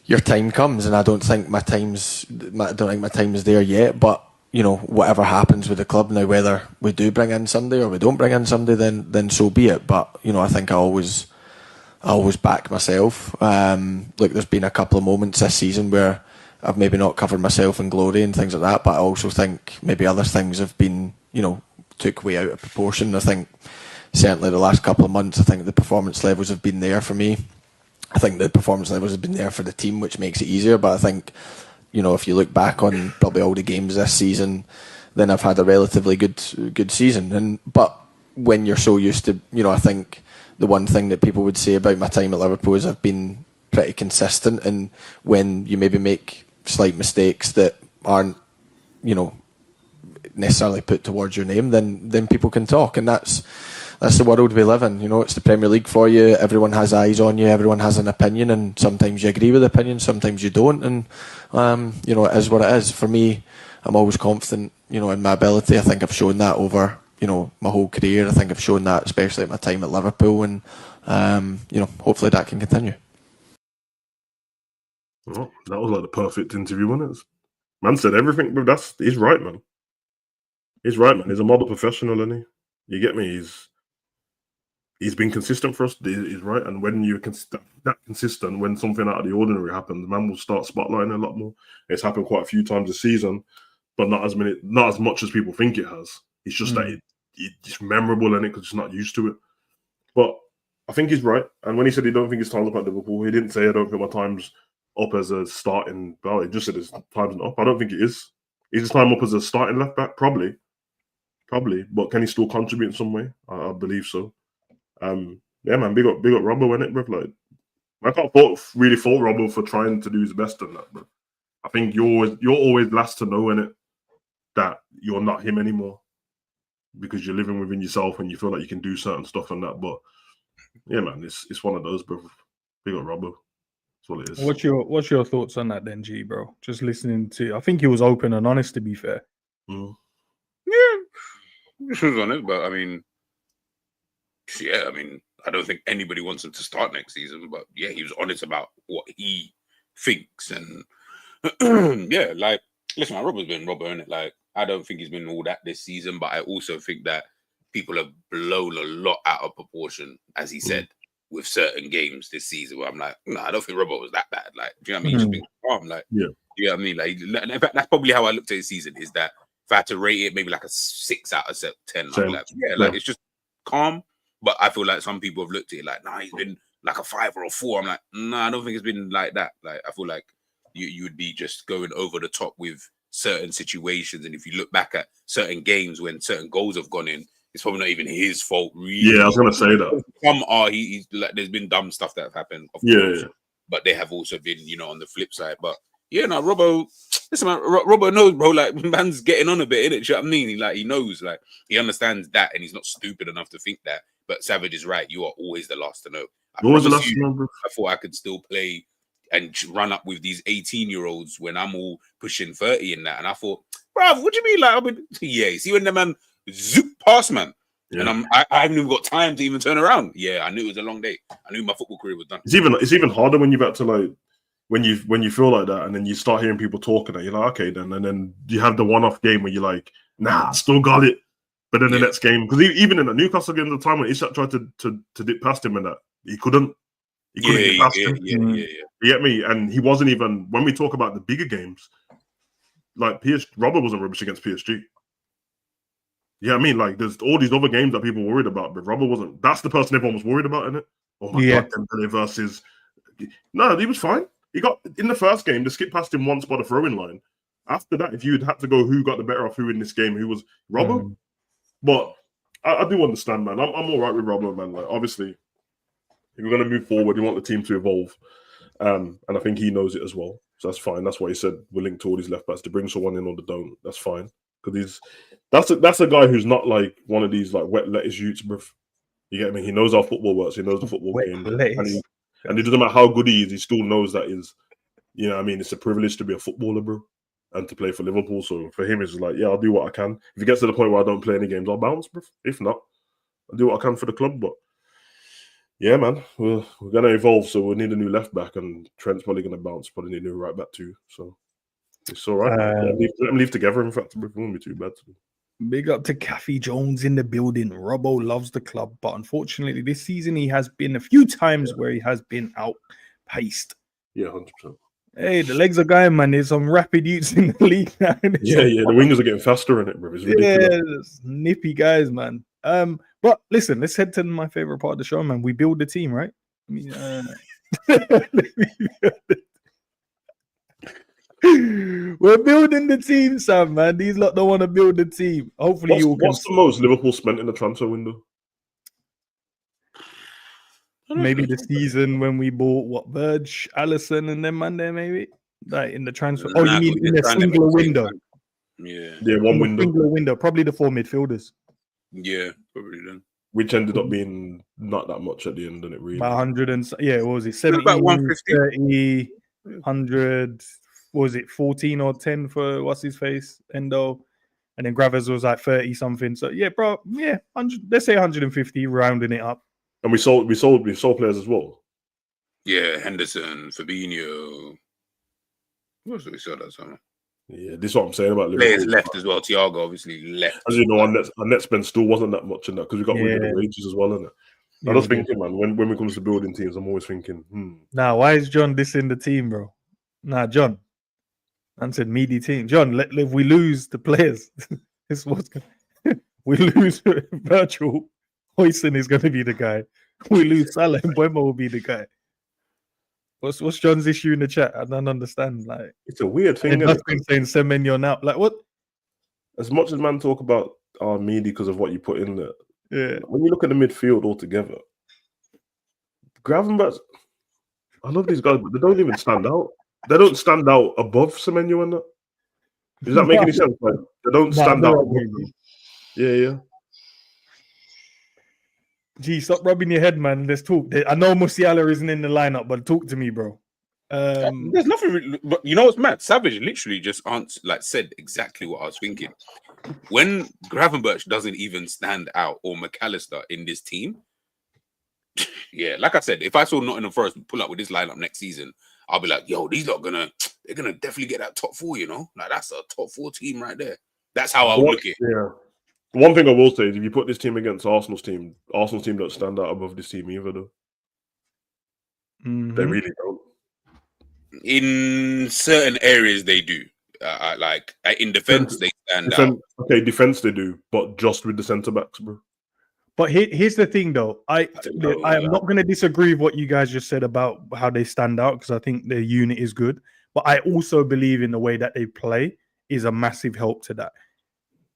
your time comes, and I don't think my time's there yet. But whatever happens with the club now, whether we do bring in somebody or we don't bring in somebody, then so be it. But I think I always back myself. Look, there's been a couple of moments this season where I've maybe not covered myself in glory and things like that, but I also think maybe other things have been, took way out of proportion. I think certainly the last couple of months, I think the performance levels have been there for me. I think the performance levels have been there for the team, which makes it easier. But I think, if you look back on probably all the games this season, then I've had a relatively good season. But when you're so used to, I think the one thing that people would say about my time at Liverpool is I've been pretty consistent. And when you maybe make slight mistakes that aren't, necessarily put towards your name, then people can talk. And that's the world we live in. It's the Premier League for you. Everyone has eyes on you. Everyone has an opinion, and sometimes you agree with the opinion, sometimes you don't. And it is what it is. For me, I'm always confident, in my ability. I think I've shown that over, my whole career. I think I've shown that, especially at my time at Liverpool, and hopefully that can continue. Well, that was like the perfect interview, wasn't it? Man said everything, but he's right, man. He's right, man. He's a model professional, isn't he? You get me? He's been consistent for us. He's right. And when you're that consistent, when something out of the ordinary happens, the man will start spotlighting a lot more. It's happened quite a few times this season, but not as much as people think it has. It's just that it's memorable in it because it's not used to it. But I think he's right. And when he said he don't think his time's up at Liverpool, he didn't say I don't think my time's up as a starting. Well, he just said his time's not up. I don't think it is. Is his time up as a starting left back? Probably. But can he still contribute in some way? I believe so. Yeah, man, big up Robbo, innit, bro? Like, I can't really fault Robbo for trying to do his best on that, but I think you're always last to know, innit, that you're not him anymore because you're living within yourself and you feel like you can do certain stuff and that. But yeah, man, it's one of those, bro. Big up Robbo. That's what it is. What's your thoughts on that then, G, bro? Just listening to, I think he was open and honest, to be fair. Yeah, this was on it, but I mean, I don't think anybody wants him to start next season, but yeah, he was honest about what he thinks. And yeah, like, listen, man, Robbo's been Robbo, innit? Like, I don't think he's been all that this season, but I also think that people have blown a lot out of proportion, as he said, with certain games this season where I'm like, no, I don't think Robbo was that bad. Like, do you know what I mean? He's just been calm. Like, yeah. You know what I mean? Like, in fact, that's probably how I looked at his season, is that if I had to rate it, maybe like a 6 out of 10. I'd be like, like, it's just calm. But I feel like some people have looked at it like, nah, he's been like a 5 or a 4. I'm like, nah, I don't think it's been like that. Like, I feel like you would be just going over the top with certain situations. And if you look back at certain games when certain goals have gone in, it's probably not even his fault, really. Yeah, I was gonna say that. Some are he's like, there's been dumb stuff that have happened. Of course. Yeah. but they have also been, on the flip side. But yeah, no, Robbo, listen, man, Robbo knows, bro. Like, man's getting on a bit, innit? Do you know what I mean? He knows, like, he understands that, and he's not stupid enough to think that. But Savage is right. You are always the last to know. Always the last to know, bro. I thought I could still play and run up with these 18-year-olds when I'm all pushing 30 and that. And I thought, bruv, what do you mean? Like, yeah, see when the man zoop past, man. Yeah. And I haven't even got time to even turn around. Yeah, I knew it was a long day. I knew my football career was done. It's even harder when you've had to, like, when you feel like that, and then you start hearing people talking, and you're like, okay, then, and then you have the one-off game where you're like, nah, still got it. But then the next game, because even in the Newcastle game, at the time when ISAK tried to dip past him and that, he couldn't. He couldn't get past him. Yeah. You get me? And he wasn't even, when we talk about the bigger games, like Robert wasn't rubbish against PSG. Yeah, I mean, like, there's all these other games that people were worried about, but Robert wasn't. That's the person everyone was worried about, isn't it? Oh my God, Dembele versus. No, he was fine. He got in the first game. They skipped past him once by the throwing line. After that, if you'd had to go, who got the better of who in this game? Who was Robert? But I do understand, man. I'm all right with Robert, man. Like, obviously, if we're going to move forward, you want the team to evolve, and I think he knows it as well. So that's fine. That's why he said we're linked to all these left backs to bring someone in or they don't. That's fine. Because that's a guy who's not like one of these like wet lettuce youths, bruv. You get me? He knows how football works. He knows the football game, and it doesn't matter how good he is. He still knows that is, you know what I mean? It's a privilege to be a footballer, bro, and to play for Liverpool. So for him, it's like, yeah, I'll do what I can. If it gets to the point where I don't play any games, I'll bounce, bruv. If not, I'll do what I can for the club. But yeah, man, we're gonna evolve. So we need a new left back, and Trent's probably gonna bounce. Probably need a new right back too. So. It's all right. Let them leave together. In fact, it won't be too bad. Big up to Kathy Jones in the building. Robbo loves the club, but unfortunately, this season he has been a few times where he has been outpaced. Yeah, 100%. Hey, the legs are going, man. There's some rapid youths in the league now. Yeah. The wingers are getting faster in it, bro. It's ridiculous. Nippy guys, man. But listen, let's head to my favorite part of the show, man. We build the team, right? I mean, we're building the team, Sam, man. These lot don't want to build the team. Hopefully, what's the most Liverpool spent in the transfer window? Maybe the season when we bought Verge, Allison, and then Monday, maybe like in the transfer. Oh, you mean in a singular window? Yeah, one window. Singular window, probably the 4 midfielders. Yeah, probably then. Which ended up being not that much at the end, didn't it? Really, about 100 and what was it? 70, about 150, 30, 100. What was it 14 or 10 for what's his face Endo, and then Gravez was like 30 something. So yeah, bro, 100. Let's say 150, rounding it up. And we sold players as well. Yeah, Henderson, Fabinho. What else did we sell that summer? Yeah, this is what I'm saying about Liverpool. Players left as well. Thiago obviously left. As you know, our net spend still wasn't that much in that because we got rid of the wages as well, innit? I'm just thinking, man, when it comes to building teams, I'm always thinking, Now, why is John dissing the team, bro? Nah, John. I said meaty team. John, if we lose the players, this was we lose Virgil, Huijsen is going to be the guy. We lose Salah, and Mbeumo will be the guy. What's John's issue in the chat? I don't understand. Like, it's a weird thing. Nothing saying Semenyo now. Like, what? As much as man talk about meaty because of what you put in there, yeah. When you look at the midfield altogether, Gravenberch, I love these guys, but they don't even stand out. They don't stand out above Semenyo and that. Does that make any sense? Like, they don't stand out. Yeah. Gee, stop rubbing your head, man. Let's talk. I know Musiala isn't in the lineup, but talk to me, bro. There's nothing, but you know what's mad? Savage literally just said exactly what I was thinking. When Gravenberch doesn't even stand out, or McAllister in this team, yeah, like I said, if I saw Nottingham Forest pull up with this lineup next season, I'll be like, yo, they're gonna definitely get that top 4, you know? Like, that's a top 4 team right there. That's how I would look at it. Yeah. One thing I will say is if you put this team against Arsenal's team don't stand out above this team either, though. They really don't. In certain areas, they do. In defense, they stand out. Okay, defense they do, but just with the centre backs, bro. But here's the thing, though. I am not going to disagree with what you guys just said about how they stand out because I think their unit is good. But I also believe in the way that they play is a massive help to that.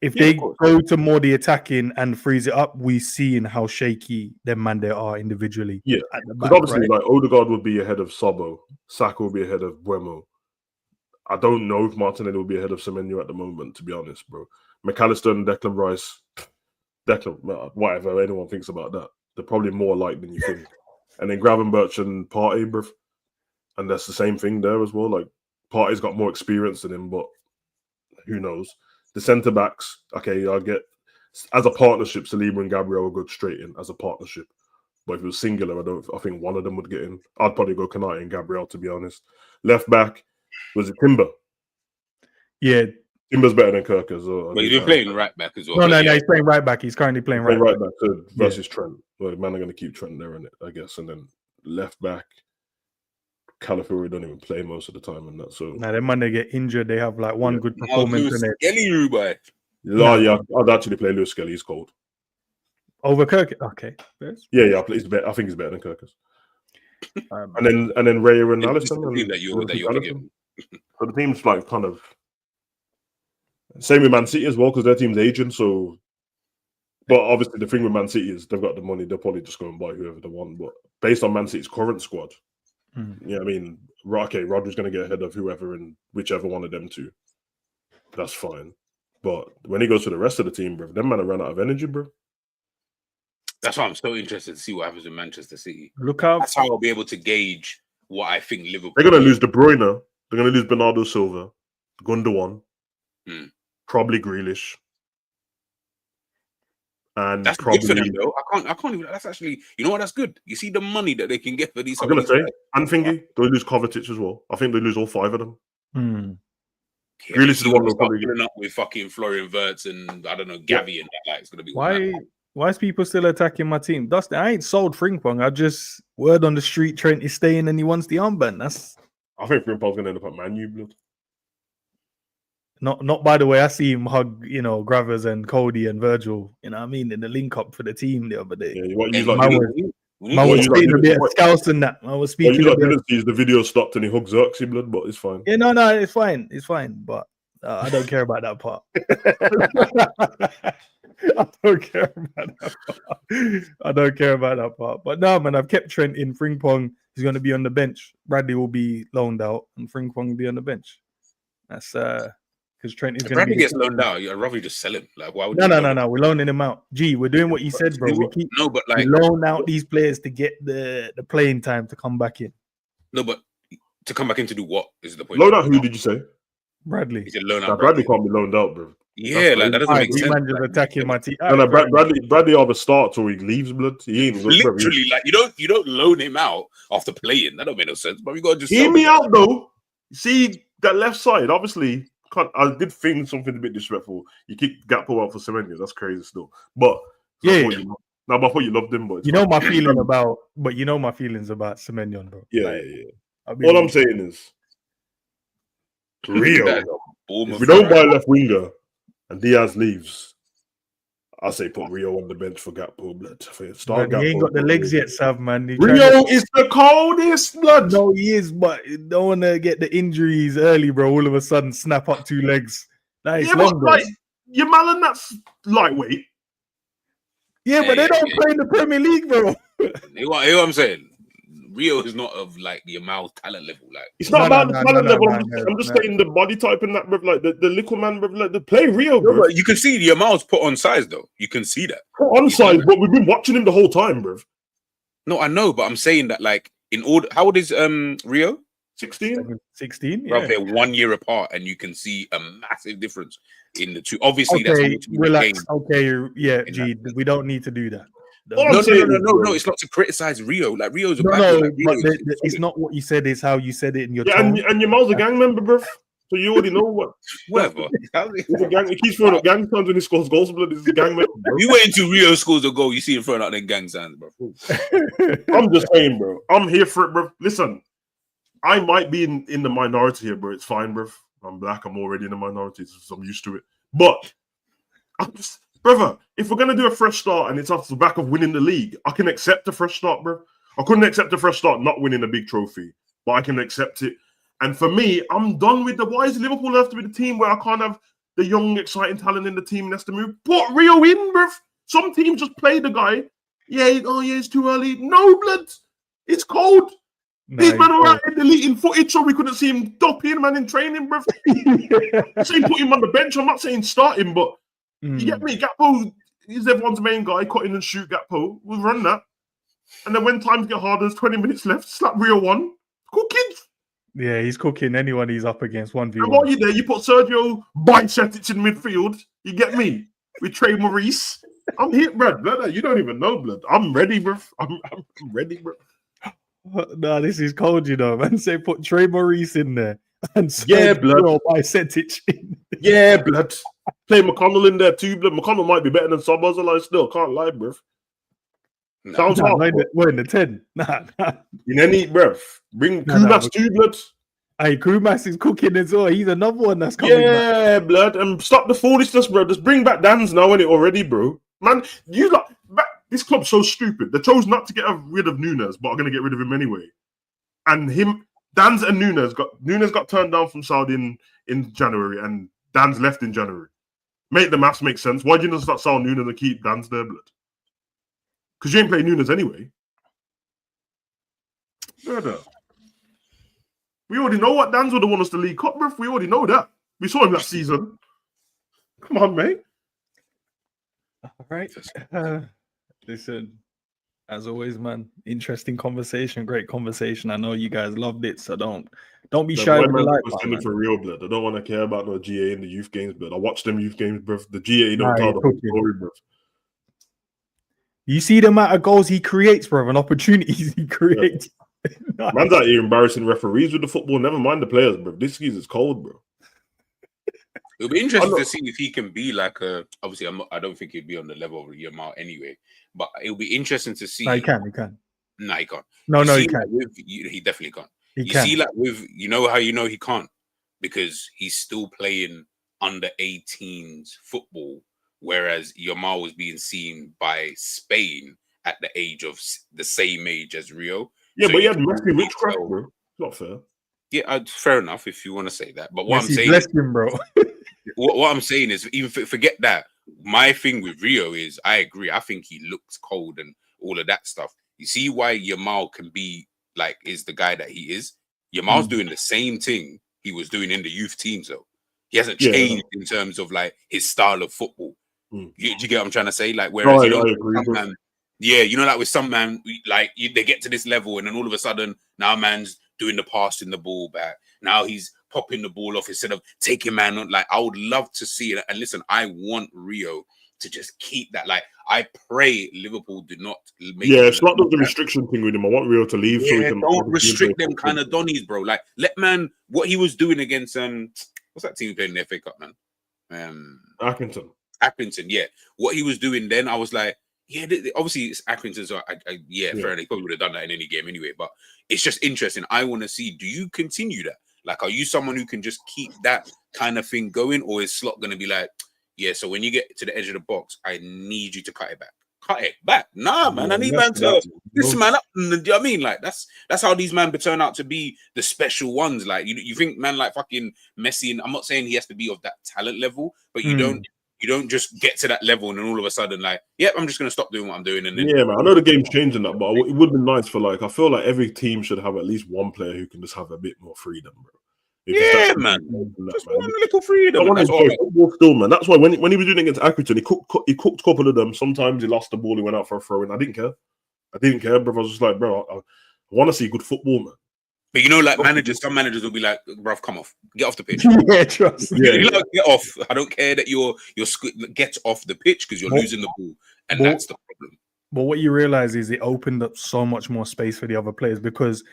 if Yeah, they of course. go to more the attacking and freeze it up, we see in how shaky them man they are individually. Yeah, at the because back, obviously, right? like Odegaard would be ahead of Sabo, Saka will be ahead of Buemo. I don't know if Martinelli will be ahead of Semenyo at the moment, to be honest, bro. McAllister and Declan Rice, whatever anyone thinks about that, they're probably more alike than you think. And then Gravenberch and Partey, bro, and that's the same thing there as well. Like Partey's got more experience than him, but who knows? The centre backs, okay, I get as a partnership, Saliba and Gabriel will go straight in as a partnership. But if it was singular, I think one of them would get in. I'd probably go Kanate and Gabriel, to be honest. Left back, was it Timber? Yeah. Timber's better than Kirkers. But he's been playing right back as well. No, yeah. he's playing right back. He's currently playing right back versus Trent. Well, man, are going to keep Trent there, in it, I guess. And then left back, Calafiori don't even play most of the time, and that. So now, them man they get injured. They have like one good performance in it. Yeah, I'd actually play Lewis Skelly. He's cold. Over Kirk. Okay. Yeah. I think he's better than Kirkus. and then Raya and Alisson. So the team's like kind of same with Man City as well, because their team's aging. So, but obviously the thing with Man City is they've got the money. They'll probably just go and buy whoever they want. But based on Man City's current squad, yeah, I mean, okay, Rodri's going to get ahead of whoever and whichever one of them two. That's fine. But when he goes to the rest of the team, bro, them man have run out of energy, bro. That's why I'm so interested to see what happens with Manchester City. Look out. That's how I'll be able to gauge what I think Liverpool. They're going to lose De Bruyne. They're going to lose Bernardo Silva, Gundogan, probably Grealish. And that's probably, good for them, though. I can't even. That's actually, you know what? That's good. You see the money that they can get for these. I'm going to say, and Thingy, they'll lose Kovacic as well. I think they lose all 5 of them. Yeah, Grealish is the one who'll probably get up with fucking Florian Wirtz and I don't know Gavi and that. Like, it's going to be why is people still attacking my team? Dustin, I ain't sold Frimpong. I just word on the street, Trent is staying and he wants the armband. I think Frimpong's going to end up at Man U, blood. Not by the way, I see him hug, Gravers and Cody and Virgil, you know what I mean, in the link up for the team the other day. Yeah, what you was speaking a bit of Scouse and that. I was speaking what you didn't see is the video stopped and he hugs Xerxes, blood, but it's fine. Yeah, no, it's fine. It's fine, but I don't care about that part. I don't care about that part. But no, man, I've kept Trent in. Frimpong is going to be on the bench. Bradley will be loaned out and Frimpong will be on the bench. That's because Trent is going to be... Bradley gets loaned out. I'd rather just sell him. Like, why would No. We're loaning him out. We're doing what you said, bro. We loan out these players to get the playing time to come back in. No, but to come back in to do what is the point? Loan out who did you say? Bradley. He said loan out. Bradley can't be loaned out, bro. Yeah, that doesn't make sense. Man just attacking my team. No, Bradley either starts or he leaves, blood. He ain't literally like you don't loan him out after playing. That don't make no sense. But we got to just hear me out though. See that left side, obviously. I did think something a bit disrespectful. You keep Gakpo out for Semenyo. That's crazy still. But I thought you loved him. But you know my feeling about. But you know my feelings about Semenyo, bro. Yeah. All I'm saying is, Rio. If we don't buy a left winger and Diaz leaves, I say put Rio on the bench for Gakpo, blood. He ain't got the legs yet, Sav, man. Rio is the coldest, blood. No, he is, but don't want to get the injuries early, bro. All of a sudden, snap up 2 legs. That is long, bro. Your Malin, that's lightweight. Yeah, but they don't play in the Premier League, bro. You know what I'm saying? Rio is not of like the amount talent level. Like it's not about the talent level. I'm just saying the body type and that, bro. Like the little man, bro. Like the play Rio, bro. But you can see the amounts put on size, though. You can see that put on size, but we've been watching him the whole time, bro. No, I know, but I'm saying that like in order. How old is Rio? 16. 16. Yeah. Bro, they're 1 year apart, and you can see a massive difference in the two. Obviously, okay, that's relax. Okay, yeah, G. We don't need to do that. No, it's not to criticize Rio. Like Rio's a bad but it's not what you said, it's how you said it in your tone. And your mom's a gang member, bro. So you already know what. Whatever. He's a gang. He keeps throwing up gang signs when he scores goals, blood. He's a gang member, bro. You went into Rio scores a goal, you see him throwing out them gang signs, bro. I'm just saying, bro. I'm here for it, bro. Listen, I might be in the minority here, bro. It's fine, bro. I'm black. I'm already in the minority, so I'm used to it. But I'm just... Brother, if we're going to do a fresh start and it's off the back of winning the league, I can accept a fresh start, bro. I couldn't accept a fresh start not winning a big trophy, but I can accept it. And for me, I'm done with why does Liverpool have to be the team where I can't have the young, exciting talent in the team that's to move. Put Rio in, bruv. Some teams just play the guy. Yeah, it's too early. No, blood. It's cold. These men are out deleting footage so we couldn't see him dop in, man, in training, bruv. I'm saying put him on the bench. I'm not saying start him, but you get me? Gakpo is everyone's main guy. Cut in and shoot Gakpo. We'll run that. And then when times get harder, there's 20 minutes left. Slap Rio one. Cooking. Yeah, he's cooking anyone he's up against 1v1. And while you're there, you put Sergio Bicetics in midfield. You get me? With Trey Maurice. I'm here, blood. You don't even know, blood. I'm ready, bro. I'm ready, bro. No, this is cold, you know, man. Say put Trey Maurice in there. And blood. Bicetics in. Yeah, blood. Play McConnell in there too, blood. McConnell might be better than Szoboszlai still. Can't lie, bro. Sounds hard. We're in the 10. Nah. In any, bro. Bring Kumas too, blood. Hey, Kumas is cooking as well. He's another one that's coming back. Yeah, blood. And stop the foolishness, bro. Just bring back Dan's now, innit, already, bro. Man, this club's so stupid. They chose not to get rid of Nunez, but are going to get rid of him anyway. And Dan's and Nunez got turned down from Saudi in January, and Dan's left in January. Make the maths make sense. Why do you not start selling Nunez and keep Dan's there, blood? Because you ain't playing Nunez anyway. Brother. We already know what Dan's would have won us the League Cup, bro. We already know that. We saw him last season. Come on, mate. All right. Listen, as always, man, interesting conversation, great conversation. I know you guys loved it, so don't be shy with the light. I'm for real, blood. I don't want to care about no GA in the youth games, blood. I watched them youth games, bro. The GA don't tell the whole story, bro. You see the amount of goals he creates, bro, and opportunities he creates. Yeah. Man's out here embarrassing referees with the football. Never mind the players, bro. This is cold, bro. It'll be interesting to see if he can be like a. Obviously, I don't think he'd be on the level of Yamal anyway. But it'll be interesting to see. No, he can. No, he can't. No, he can't. He definitely can't. He can. See, like with how he can't, because he's still playing under 18s football, whereas Yamal was being seen by Spain at the age of the same age as Rio. Yeah, so but he had Messi witchcraft, bro. It's not fair. Yeah, fair enough if you want to say that. But what I'm saying, bless him, bro. what I'm saying is, even forget that. My thing with Rio is, I agree. I think he looks cold and all of that stuff. You see why Yamal can be like is the guy that he is. Yamal's doing the same thing he was doing in the youth teams, though. He hasn't changed in terms of like his style of football. Do you get what I'm trying to say? Like, whereas I agree, bro. Yeah, like with some man, like they get to this level, and then all of a sudden, now man's doing the passing the ball back. Now he's popping the ball off instead of taking man on. Like, I would love to see it. And listen, I want Rio to just keep that. Like, I pray Liverpool do not make. Yeah, it's not the restriction thing with him. I want Rio to leave. Yeah, so we can don't restrict them kind of Donnies, bro. Like, let man what he was doing against what's that team playing in the FA Cup, man? Accrington. Yeah, what he was doing then, I was like. Yeah, obviously it's Accrington, so fair enough. He probably would have done that in any game anyway. But it's just interesting. I want to see, do you continue that? Like, are you someone who can just keep that kind of thing going? Or is Slot going to be like, yeah, so when you get to the edge of the box, I need you to cut it back. Cut it back? Nah, man, I need man to listen, man up. Do you know what I mean? Like, that's how these men turn out to be the special ones. Like, you think man like fucking Messi, and I'm not saying he has to be of that talent level, but you don't just get to that level and then all of a sudden, like, yep, I'm just going to stop doing what I'm doing. And then, yeah, man, I know the game's changing that, but it would be nice for, like, I feel like every team should have at least one player who can just have a bit more freedom, bro. Yeah, man. Just one little freedom. That's all football still, man. That's why when he was doing it against Accrington, he cooked a couple of them. Sometimes he lost the ball, he went out for a throw in. I didn't care, bro. I was just like, bro, I want to see good football, man. But like some managers will be like, bruv, come off. Get off the pitch. Yeah, trust me. Yeah. Like, get off. I don't care that you're get off the pitch because you're losing the ball. And that's the problem. But what you realize is it opened up so much more space for the other players because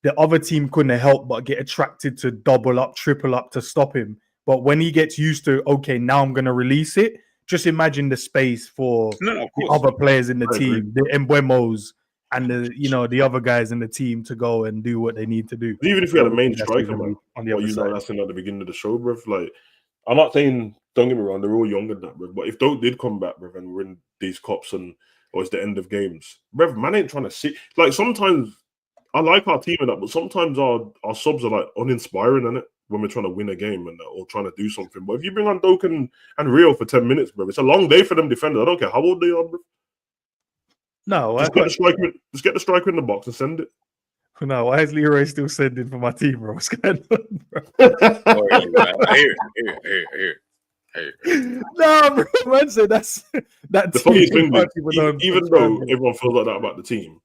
the other team couldn't help but get attracted to double up, triple up to stop him. But when he gets used to, okay, now I'm going to release it, just imagine the space for the other players in the team, the Embuemos, and the other guys in the team to go and do what they need to do. Even if we had a main striker, man, on the other side, that's at the beginning of the show, bruv. Like, I'm not saying, don't get me wrong, they're all younger than that, bruv. But if Doak did come back, bruv, and we're in these cups or it's the end of games, bruv, man ain't trying to sit. Like, sometimes I like our team and that, but sometimes our subs are like uninspiring, innit? when we're trying to win a game or trying to do something. But if you bring on Doak and Rio for 10 minutes, bro, it's a long day for them defenders. I don't care how old they are, bro. No, just get the striker in the box and send it. No, why is Leroy still sending for my team, bro? What's going on, bro? I hear it. No, bro, man said that's that. The funny thing is, even though everyone feels like that about the team,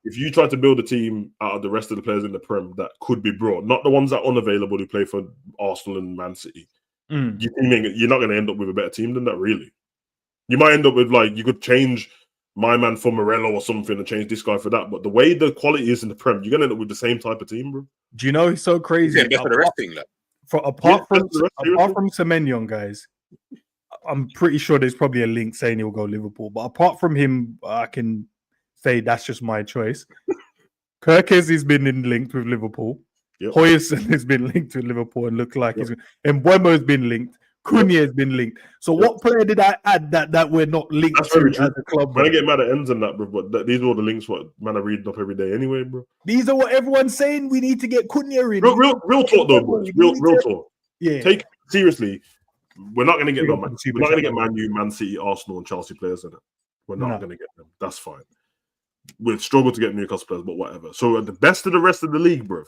if you try to build a team out of the rest of the players in the Prem that could be brought, not the ones that are unavailable who play for Arsenal and Man City, you're not going to end up with a better team than that, really. You might end up with, like, you could change my man for Morello or something and change this guy for that. But the way the quality is in the Prem, you're going to end up with the same type of team, bro. Do you know it's so crazy? Apart from Semenyo, guys, I'm pretty sure there's probably a link saying he'll go Liverpool. But apart from him, I can say that's just my choice. Kirkes has been linked with Liverpool. Yep. Huijsen has been linked to Liverpool and look like he's. And Mbeumo has been linked. Cunha has been linked. So what player did I add that we're not linked That's very to true. as a club? When I get mad at ends and that, bro, but these are all the links what man are reading up every day anyway, bro. These are what everyone's saying. We need to get Cunha in. Real talk though, bro. Real talk. Yeah. Take seriously. We're not going to get them. We're not going to get Man U, Man City, Arsenal, and Chelsea players in it. We're not going to get them. That's fine. We'll struggle to get Newcastle players, but whatever. So at the best of the rest of the league, bro.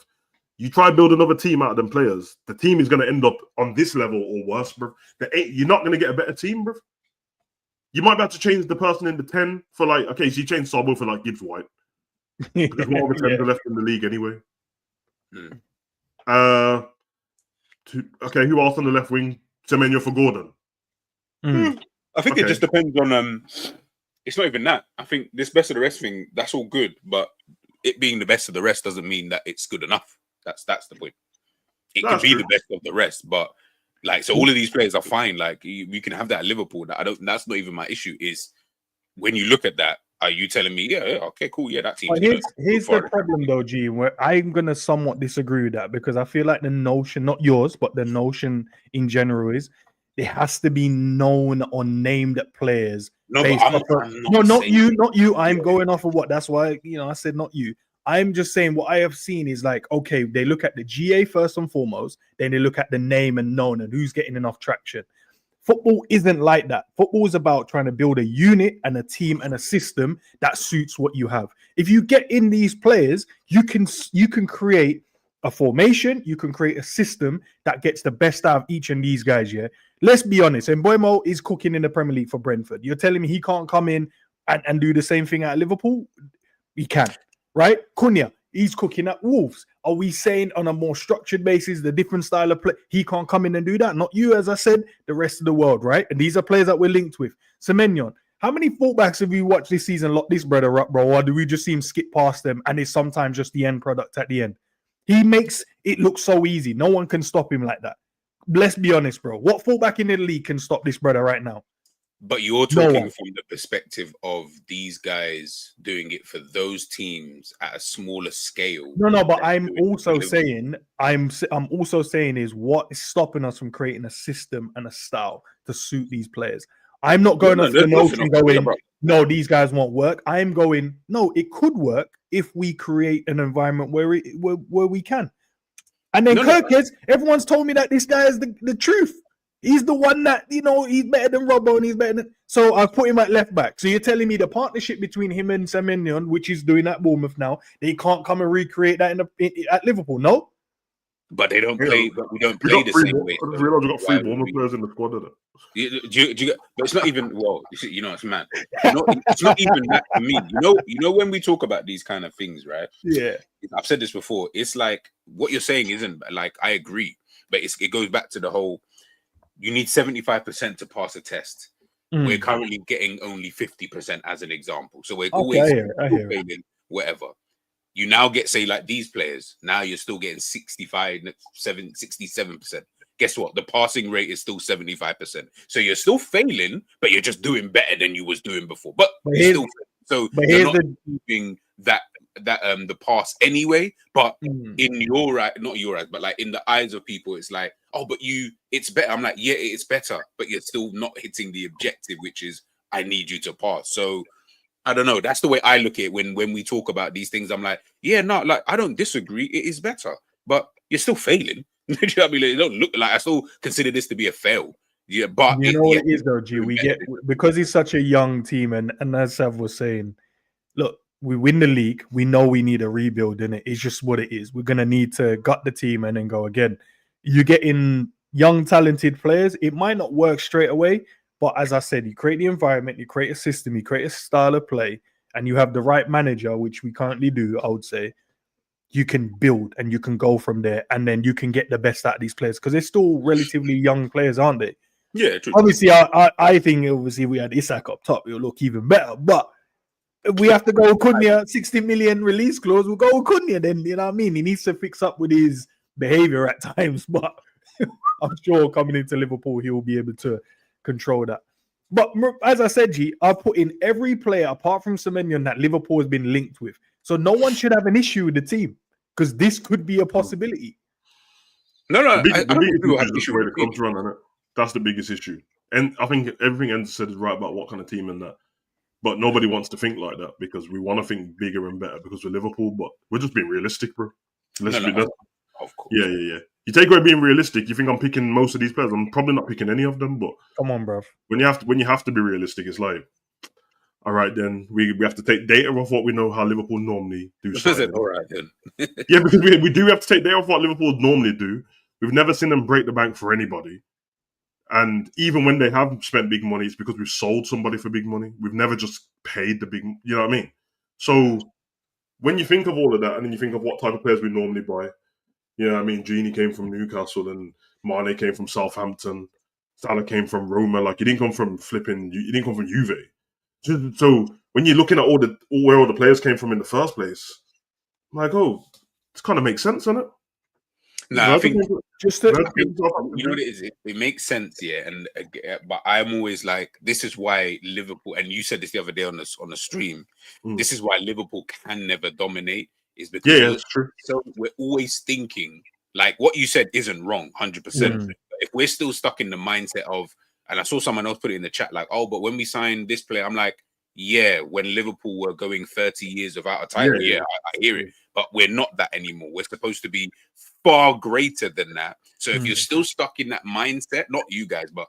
You try build another team out of them players, the team is going to end up on this level or worse, bro. You're not going to get a better team, bro. You might have to change the person in the 10 for like, okay, so you change Sabo for like Gibbs White. There's more of a 10 left in the league anyway. Okay, who else on the left wing? Semenyo for Gordon. I think it just depends on, it's not even that. I think this best of the rest thing, that's all good, but it being the best of the rest doesn't mean that it's good enough. That's the point. It could be the best of the rest, but like, so all of these players are fine. Like, we can have that at Liverpool. That's not even my issue. Is when you look at that, are you telling me, yeah, okay, cool, yeah, that team. Here's the problem, though, G. Where I'm gonna somewhat disagree with that because I feel like the notion, not yours, but the notion in general is there has to be known or named players. No, not you. I'm going off of what. That's why I said not you. I'm just saying what I have seen is like, okay, they look at the GA first and foremost, then they look at the name and known and who's getting enough traction. Football isn't like that. Football is about trying to build a unit and a team and a system that suits what you have. If you get in these players, you can create a formation, you can create a system that gets the best out of each of these guys. Yeah, let's be honest. And Mbeumo is cooking in the Premier League for Brentford. You're telling me he can't come in and do the same thing at Liverpool? He can. Right? Cunha, he's cooking at Wolves. Are we saying on a more structured basis, the different style of play, he can't come in and do that? Not you, as I said, the rest of the world, right? And these are players that we're linked with. Semenyo, how many fullbacks have we watched this season lock this brother up, bro? Or do we just see him skip past them and it's sometimes just the end product at the end? He makes it look so easy. No one can stop him like that. Let's be honest, bro. What fullback in the league can stop this brother right now? But you're talking from the perspective of these guys doing it for those teams at a smaller scale. No, but I'm also saying is what is stopping us from creating a system and a style to suit these players. I'm not going off the notion going, no, these guys won't work. I'm going, no, it could work if we create an environment where we can. And then Kirkes, everyone's told me that this guy is the truth. He's the one that, he's better than Robbo and he's better than... So I've put him at left back. So you're telling me the partnership between him and Semenyo, which he's doing at Bournemouth now, they can't come and recreate that at Liverpool, no? But they don't play, but we don't play the same way. I just realised we've got 3 Bournemouth players in the squad, isn't it? But it's not even, it's mad. It's not even that to me. You know when we talk about these kind of things, right? Yeah. I've said this before. It's like, what you're saying isn't, like, I agree. But it goes back to the whole, you need 75% to pass a test. We're currently getting only 50% as an example. So we're always failing, whatever. You now get, say, like these players, now you're still getting 67%. Guess what? The passing rate is still 75%. So you're still failing, but you're just doing better than you was doing before. But you're still so you're not doing that the pass anyway. But in your eyes, not your eyes, but like in the eyes of people, it's like, oh, but it's better. I'm like, yeah, it's better, but you're still not hitting the objective, which is I need you to pass. So I don't know. That's the way I look at it when we talk about these things. I'm like, yeah, no, like I don't disagree. It is better, but you're still failing. Do you know what I mean? Like, it don't look like I still consider this to be a fail. Yeah, but You know what it is though, G. We get because it's such a young team, and as Sav was saying, look, we win the league. We know we need a rebuild in it. It's just what it is. We're gonna need to gut the team and then go again. You get in young, talented players. It might not work straight away, but as I said, you create the environment, you create a system, you create a style of play, and you have the right manager, which we currently do. I would say you can build and you can go from there, and then you can get the best out of these players because they're still relatively young players, aren't they? Yeah, true. Obviously, I think obviously we had ISAK up top, it'll look even better. But we have to go with Cunha, 60 million release clause. We'll go with Cunha then, you know what I mean? He needs to fix up with his behavior at times, but I'm sure coming into Liverpool, he will be able to control that. But as I said, G, I put in every player apart from Semenyo that Liverpool has been linked with. So no one should have an issue with the team because this could be a possibility. No, The I biggest don't think issue people have is the issue way with the club's run, innit? That's the biggest issue. And I think everything Enzo said is right about what kind of team and that. But nobody wants to think like that because we want to think bigger and better because we're Liverpool. But we're just being realistic, bro. Of course. Yeah. You take away being realistic. You think I'm picking most of these players? I'm probably not picking any of them. But Come on, bro. when you have to be realistic, it's like, all right, then we have to take data off what we know how Liverpool normally do. All right, then. Yeah, because we do have to take data off what Liverpool normally do. We've never seen them break the bank for anybody. And even when they have spent big money, it's because we've sold somebody for big money. We've never just paid the big, you know what I mean? So when you think of all of that, and then you think of what type of players we normally buy, you know what I mean? Genie came from Newcastle and Mane came from Southampton. Salah came from Roma. Like, you didn't come from Juve. So when you're looking at where all the players came from in the first place, I'm like, oh, it kind of makes sense, doesn't it? No, I think you know what it is. It makes sense, yeah. But I'm always like, this is why Liverpool. And you said this the other day on the stream. This is why Liverpool can never dominate. Is because that's true. So we're always thinking like what you said isn't wrong, 100%. If we're still stuck in the mindset of, and I saw someone else put it in the chat, like, oh, but when we signed this player, I'm like, yeah, when Liverpool were going 30 years without a title, I hear it. But we're not that anymore. We're supposed to be far greater than that. So if you're still stuck in that mindset, not you guys, but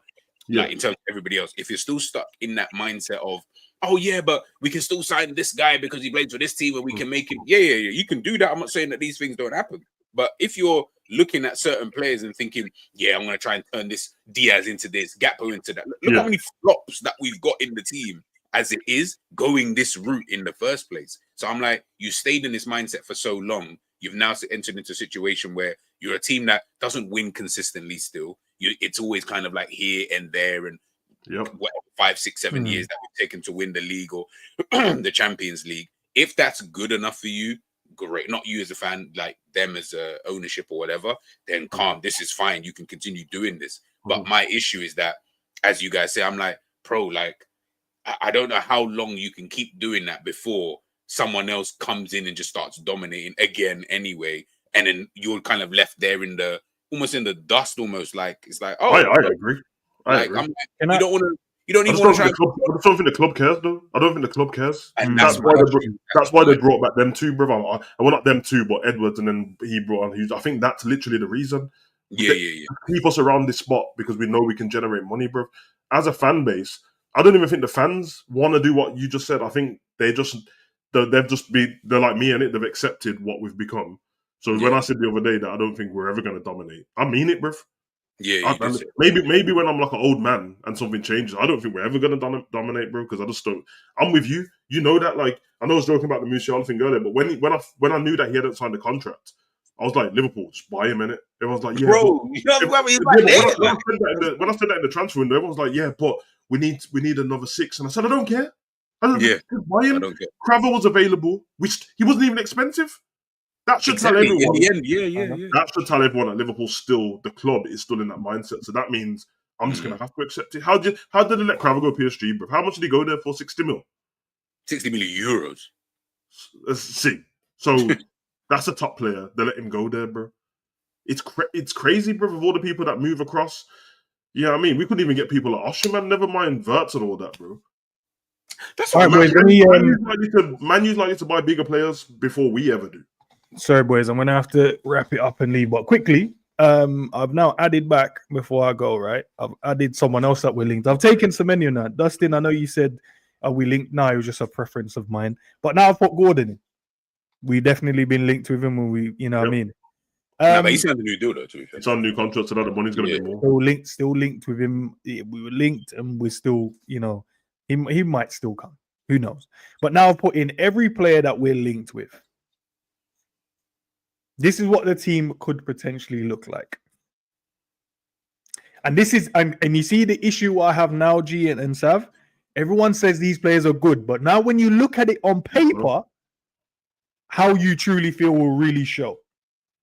like in terms of everybody else, if you're still stuck in that mindset of, oh yeah, but we can still sign this guy because he plays for this team and we can make him, you can do that. I'm not saying that these things don't happen. But if you're looking at certain players and thinking, yeah, I'm going to try and turn this Diaz into this, Gakpo into that. Look how many flops that we've got in the team as it is going this route in the first place. So I'm like, you stayed in this mindset for so long. You've now entered into a situation where you're a team that doesn't win consistently still. It's always kind of like here and there and whatever, 5, 6, 7 years that we've taken to win the league or the Champions League. If that's good enough for you, great. Not you as a fan, like them as a ownership or whatever, then calm. This is fine. You can continue doing this. But my issue is that, as you guys say, I'm like, like, I don't know how long you can keep doing that before someone else comes in and just starts dominating again anyway. And then you're kind of left there almost in the dust, almost like, it's like, oh, I agree. I'm like, you don't want to. You don't even want to try. I just don't think the club cares, though. I don't think the club cares. And that's why they brought back them two, brother. Well, not them two, but Edwards, and then he brought on Hughes. I think that's literally the reason. Keep us around this spot because we know we can generate money, bro. As a fan base, I don't even think the fans want to do what you just said. I think they're like me and they've accepted what we've become. So when I said the other day that I don't think we're ever going to dominate, I mean it, bro. Maybe when I'm like an old man and something changes, I don't think we're ever going to dominate, bro. Because I just don't. I'm with you. You know that. Like, I know I was joking about the Musiala thing earlier, but when I knew that he hadn't signed the contract, I was like, Liverpool, just buy him in it. Everyone's like, yeah, bro. When I said that in the transfer window, everyone's like, yeah, but we need another 6, and I said, I don't care. I don't buy him. Cravel was available. He wasn't even expensive. That should tell everyone. In the end, That should tell everyone that Liverpool the club is still in that mindset. So that means I'm just gonna have to accept it. How did they let Cravel go PSG, bro? How much did he go there for? 60 mil? 60 million euros. Let's see. So that's a top player. They let him go there, bro. It's crazy, bro, with all the people that move across. Yeah, I mean, we couldn't even get people like Osherman, never mind Wirtz and all that, bro. That's all right, boys. Man U's likely to buy bigger players before we ever do. Sorry, boys, I'm going to have to wrap it up and leave. But quickly, I've now added back before I go, right? I've added someone else that we're linked. I've taken Semenyo now. Dustin, I know you said are we linked? No, it was just a preference of mine. But now I've put Gordon in. We definitely been linked with him when we, you know what I mean? Nah, but he's signed a new deal though, to be fair. It's on new contract, so that the money's gonna be more. Still linked with him. We were linked and we're still, you know, he might still come. Who knows? But now I've put in every player that we're linked with. This is what the team could potentially look like. And this is, and you see the issue I have now, G and Sav. Everyone says these players are good, but now when you look at it on paper, how you truly feel will really show.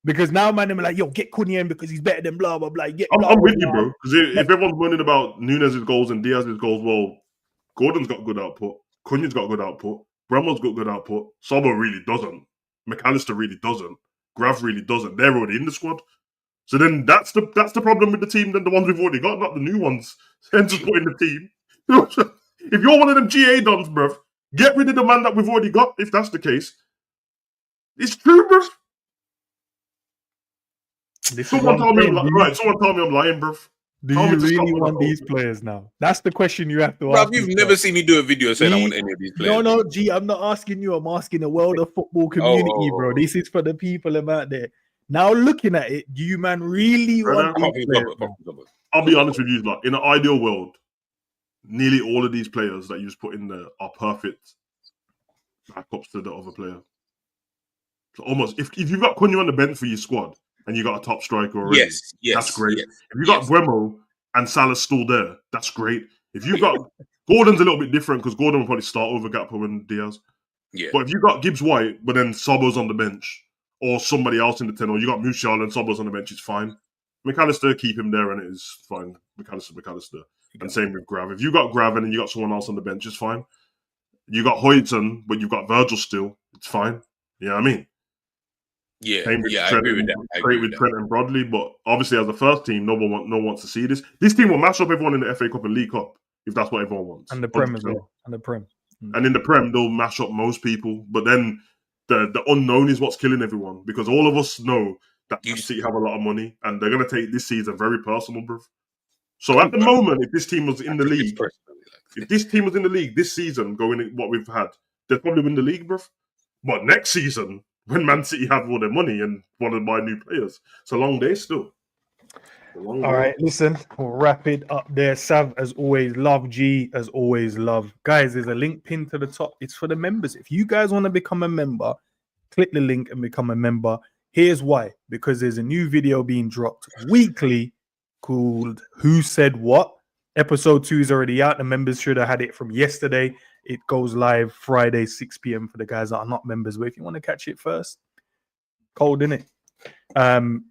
Because now, man, they're like, yo, get Cunha because he's better than blah, blah, blah. I'm with you, bro. Because if everyone's moaning about Nunez's goals and Diaz's goals, well, Gordon's got good output. Cunha's got good output. Bremo's got good output. Sobo really doesn't. McAllister really doesn't. Grav really doesn't. They're already in the squad. So then that's the problem with the team than the ones we've already got, not the new ones. Hence just put in the team. If you're one of them GA dons, bruv, get rid of the man that we've already got, if that's the case. It's true, bruv. Someone told me I'm lying, bruv. Do you really want these players now? That's the question you have to ask. Bruv, you've never seen me do a video saying I want any of these players. No, G, I'm not asking you. I'm asking the world of football community, bro. This is for the people out there. Now looking at it, do you, man, really want these players? I'll be honest with you, like, in an ideal world, nearly all of these players that you just put in there are perfect backups to the other player. So almost, if you've got Cunha on the bench for your squad, and you got a top striker already. Yes, that's great. If you got Bremo and Salah's still there, that's great. If you got Gordon's a little bit different because Gordon will probably start over Gakpo and Diaz. Yeah. But if you got Gibbs White, but then Sobo's on the bench, or somebody else in the 10, or you got Musial and Sobo's on the bench, it's fine. McAllister, keep him there and it is fine. McAllister. And same with Grav. If you got Grav and then you got someone else on the bench, it's fine. You got Huijsen, but you've got Virgil still, it's fine. You know what I mean? Yeah, I agree with that. Great with Trent and Bradley, but obviously as a first team, no one wants to see this. This team will mash up everyone in the FA Cup and League Cup if that's what everyone wants. And the Prem as well. And the Prem. And in the Prem, they'll mash up most people. But then the unknown is what's killing everyone because all of us know that Man City have a lot of money and they're going to take this season very personal, bro. So at the moment, if this team was in the league, this season, going in what we've had, they'd probably win the league, bro. But next season, when Man City have all their money and want to buy new players, it's a long day still. All right, listen, we'll wrap it up there. Sav, as always, love. G, as always, love. Guys, there's a link pinned to the top. It's for the members. If you guys want to become a member, click the link and become a member. Here's why. Because there's a new video being dropped weekly called Who Said What? Episode 2 is already out. The members should have had it from yesterday. It goes live Friday, 6 p.m. for the guys that are not members. But if you want to catch it first, cold, innit?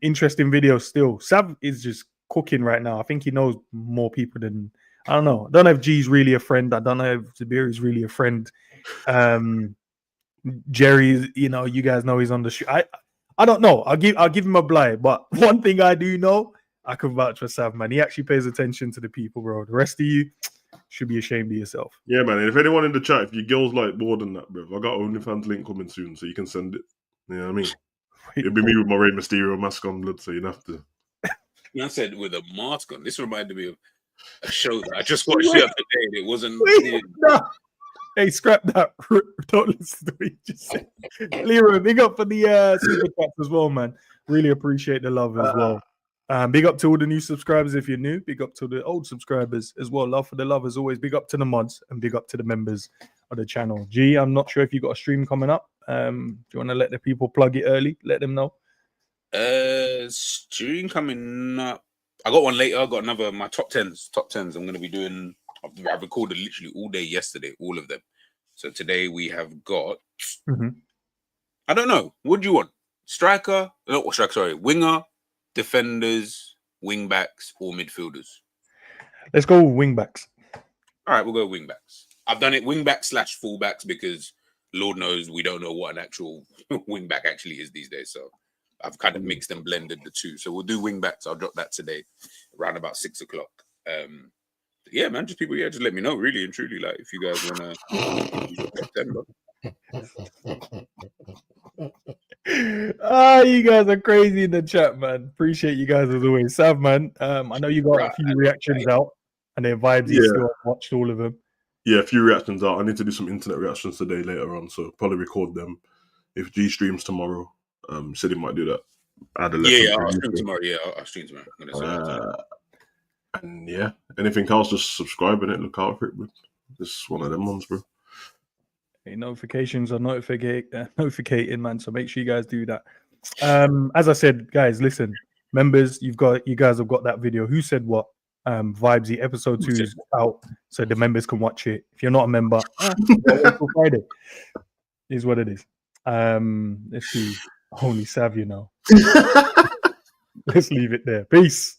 Interesting video still. Sav is just cooking right now. I think he knows more people than, I don't know. I don't know if G's really a friend. I don't know if Zabir is really a friend. Jerry, you know, you guys know he's on the show. I don't know. I'll give him a blight. But one thing I do know, I can vouch for Sav, man. He actually pays attention to the people, bro. The rest of you should be ashamed of yourself. Yeah, man. And if anyone in the chat, if your girls like more than that, bro, I got OnlyFans link coming soon, so you can send it. You know what I mean? It'll be me with my Rey Mysterio mask on, blood, so you don't have to. I said with a mask on. This reminded me of a show that I just watched the other day. And it wasn't. No. Hey, scrap that. Don't listen to what you just said. Leroy, big up for the super chats as well, man. Really appreciate the love as well. Big up to all the new subscribers if you're new. Big up to the old subscribers as well. Love for the love as always. Big up to the mods and big up to the members of the channel. G, I'm not sure if you got a stream coming up. Do you want to let the people plug it early? Let them know. Stream coming up. I got one later. I got another. My top tens. I'm going to be doing. I recorded literally all day yesterday, all of them. So today we have got. I don't know. What do you want? Striker? No, striker. Sorry, winger, defenders, wing backs, or midfielders. Let's go wing backs. All right, we'll go wing backs. I've done it wing backs / fullbacks because Lord knows we don't know what an actual wing back actually is these days. So I've kind of mixed and blended the two. So we'll do wing backs. I'll drop that today around about 6 o'clock. Yeah, man, just people, just let me know, really and truly, like if you guys want to. You guys are crazy in the chat, man. Appreciate you guys as always. Sav, man. I know you got a few reactions out, and their vibes. You still watched all of them. Yeah, a few reactions out. I need to do some internet reactions today later on, so probably record them. If G streams tomorrow, said he might do that. Yeah, I'll stream tomorrow. Yeah, I'll stream tomorrow. And yeah, anything else, just subscribe and look out for it, bro. This is one of them ones, bro. Hey, notifications are notificating, man. So make sure you guys do that. As I said, guys, listen, members, you guys have got that video. Who said what? Vibesy episode 2 is out, so the members can watch it. If you're not a member, Friday is what it is. Let's see. Only Sav, you know. Let's leave it there. Peace.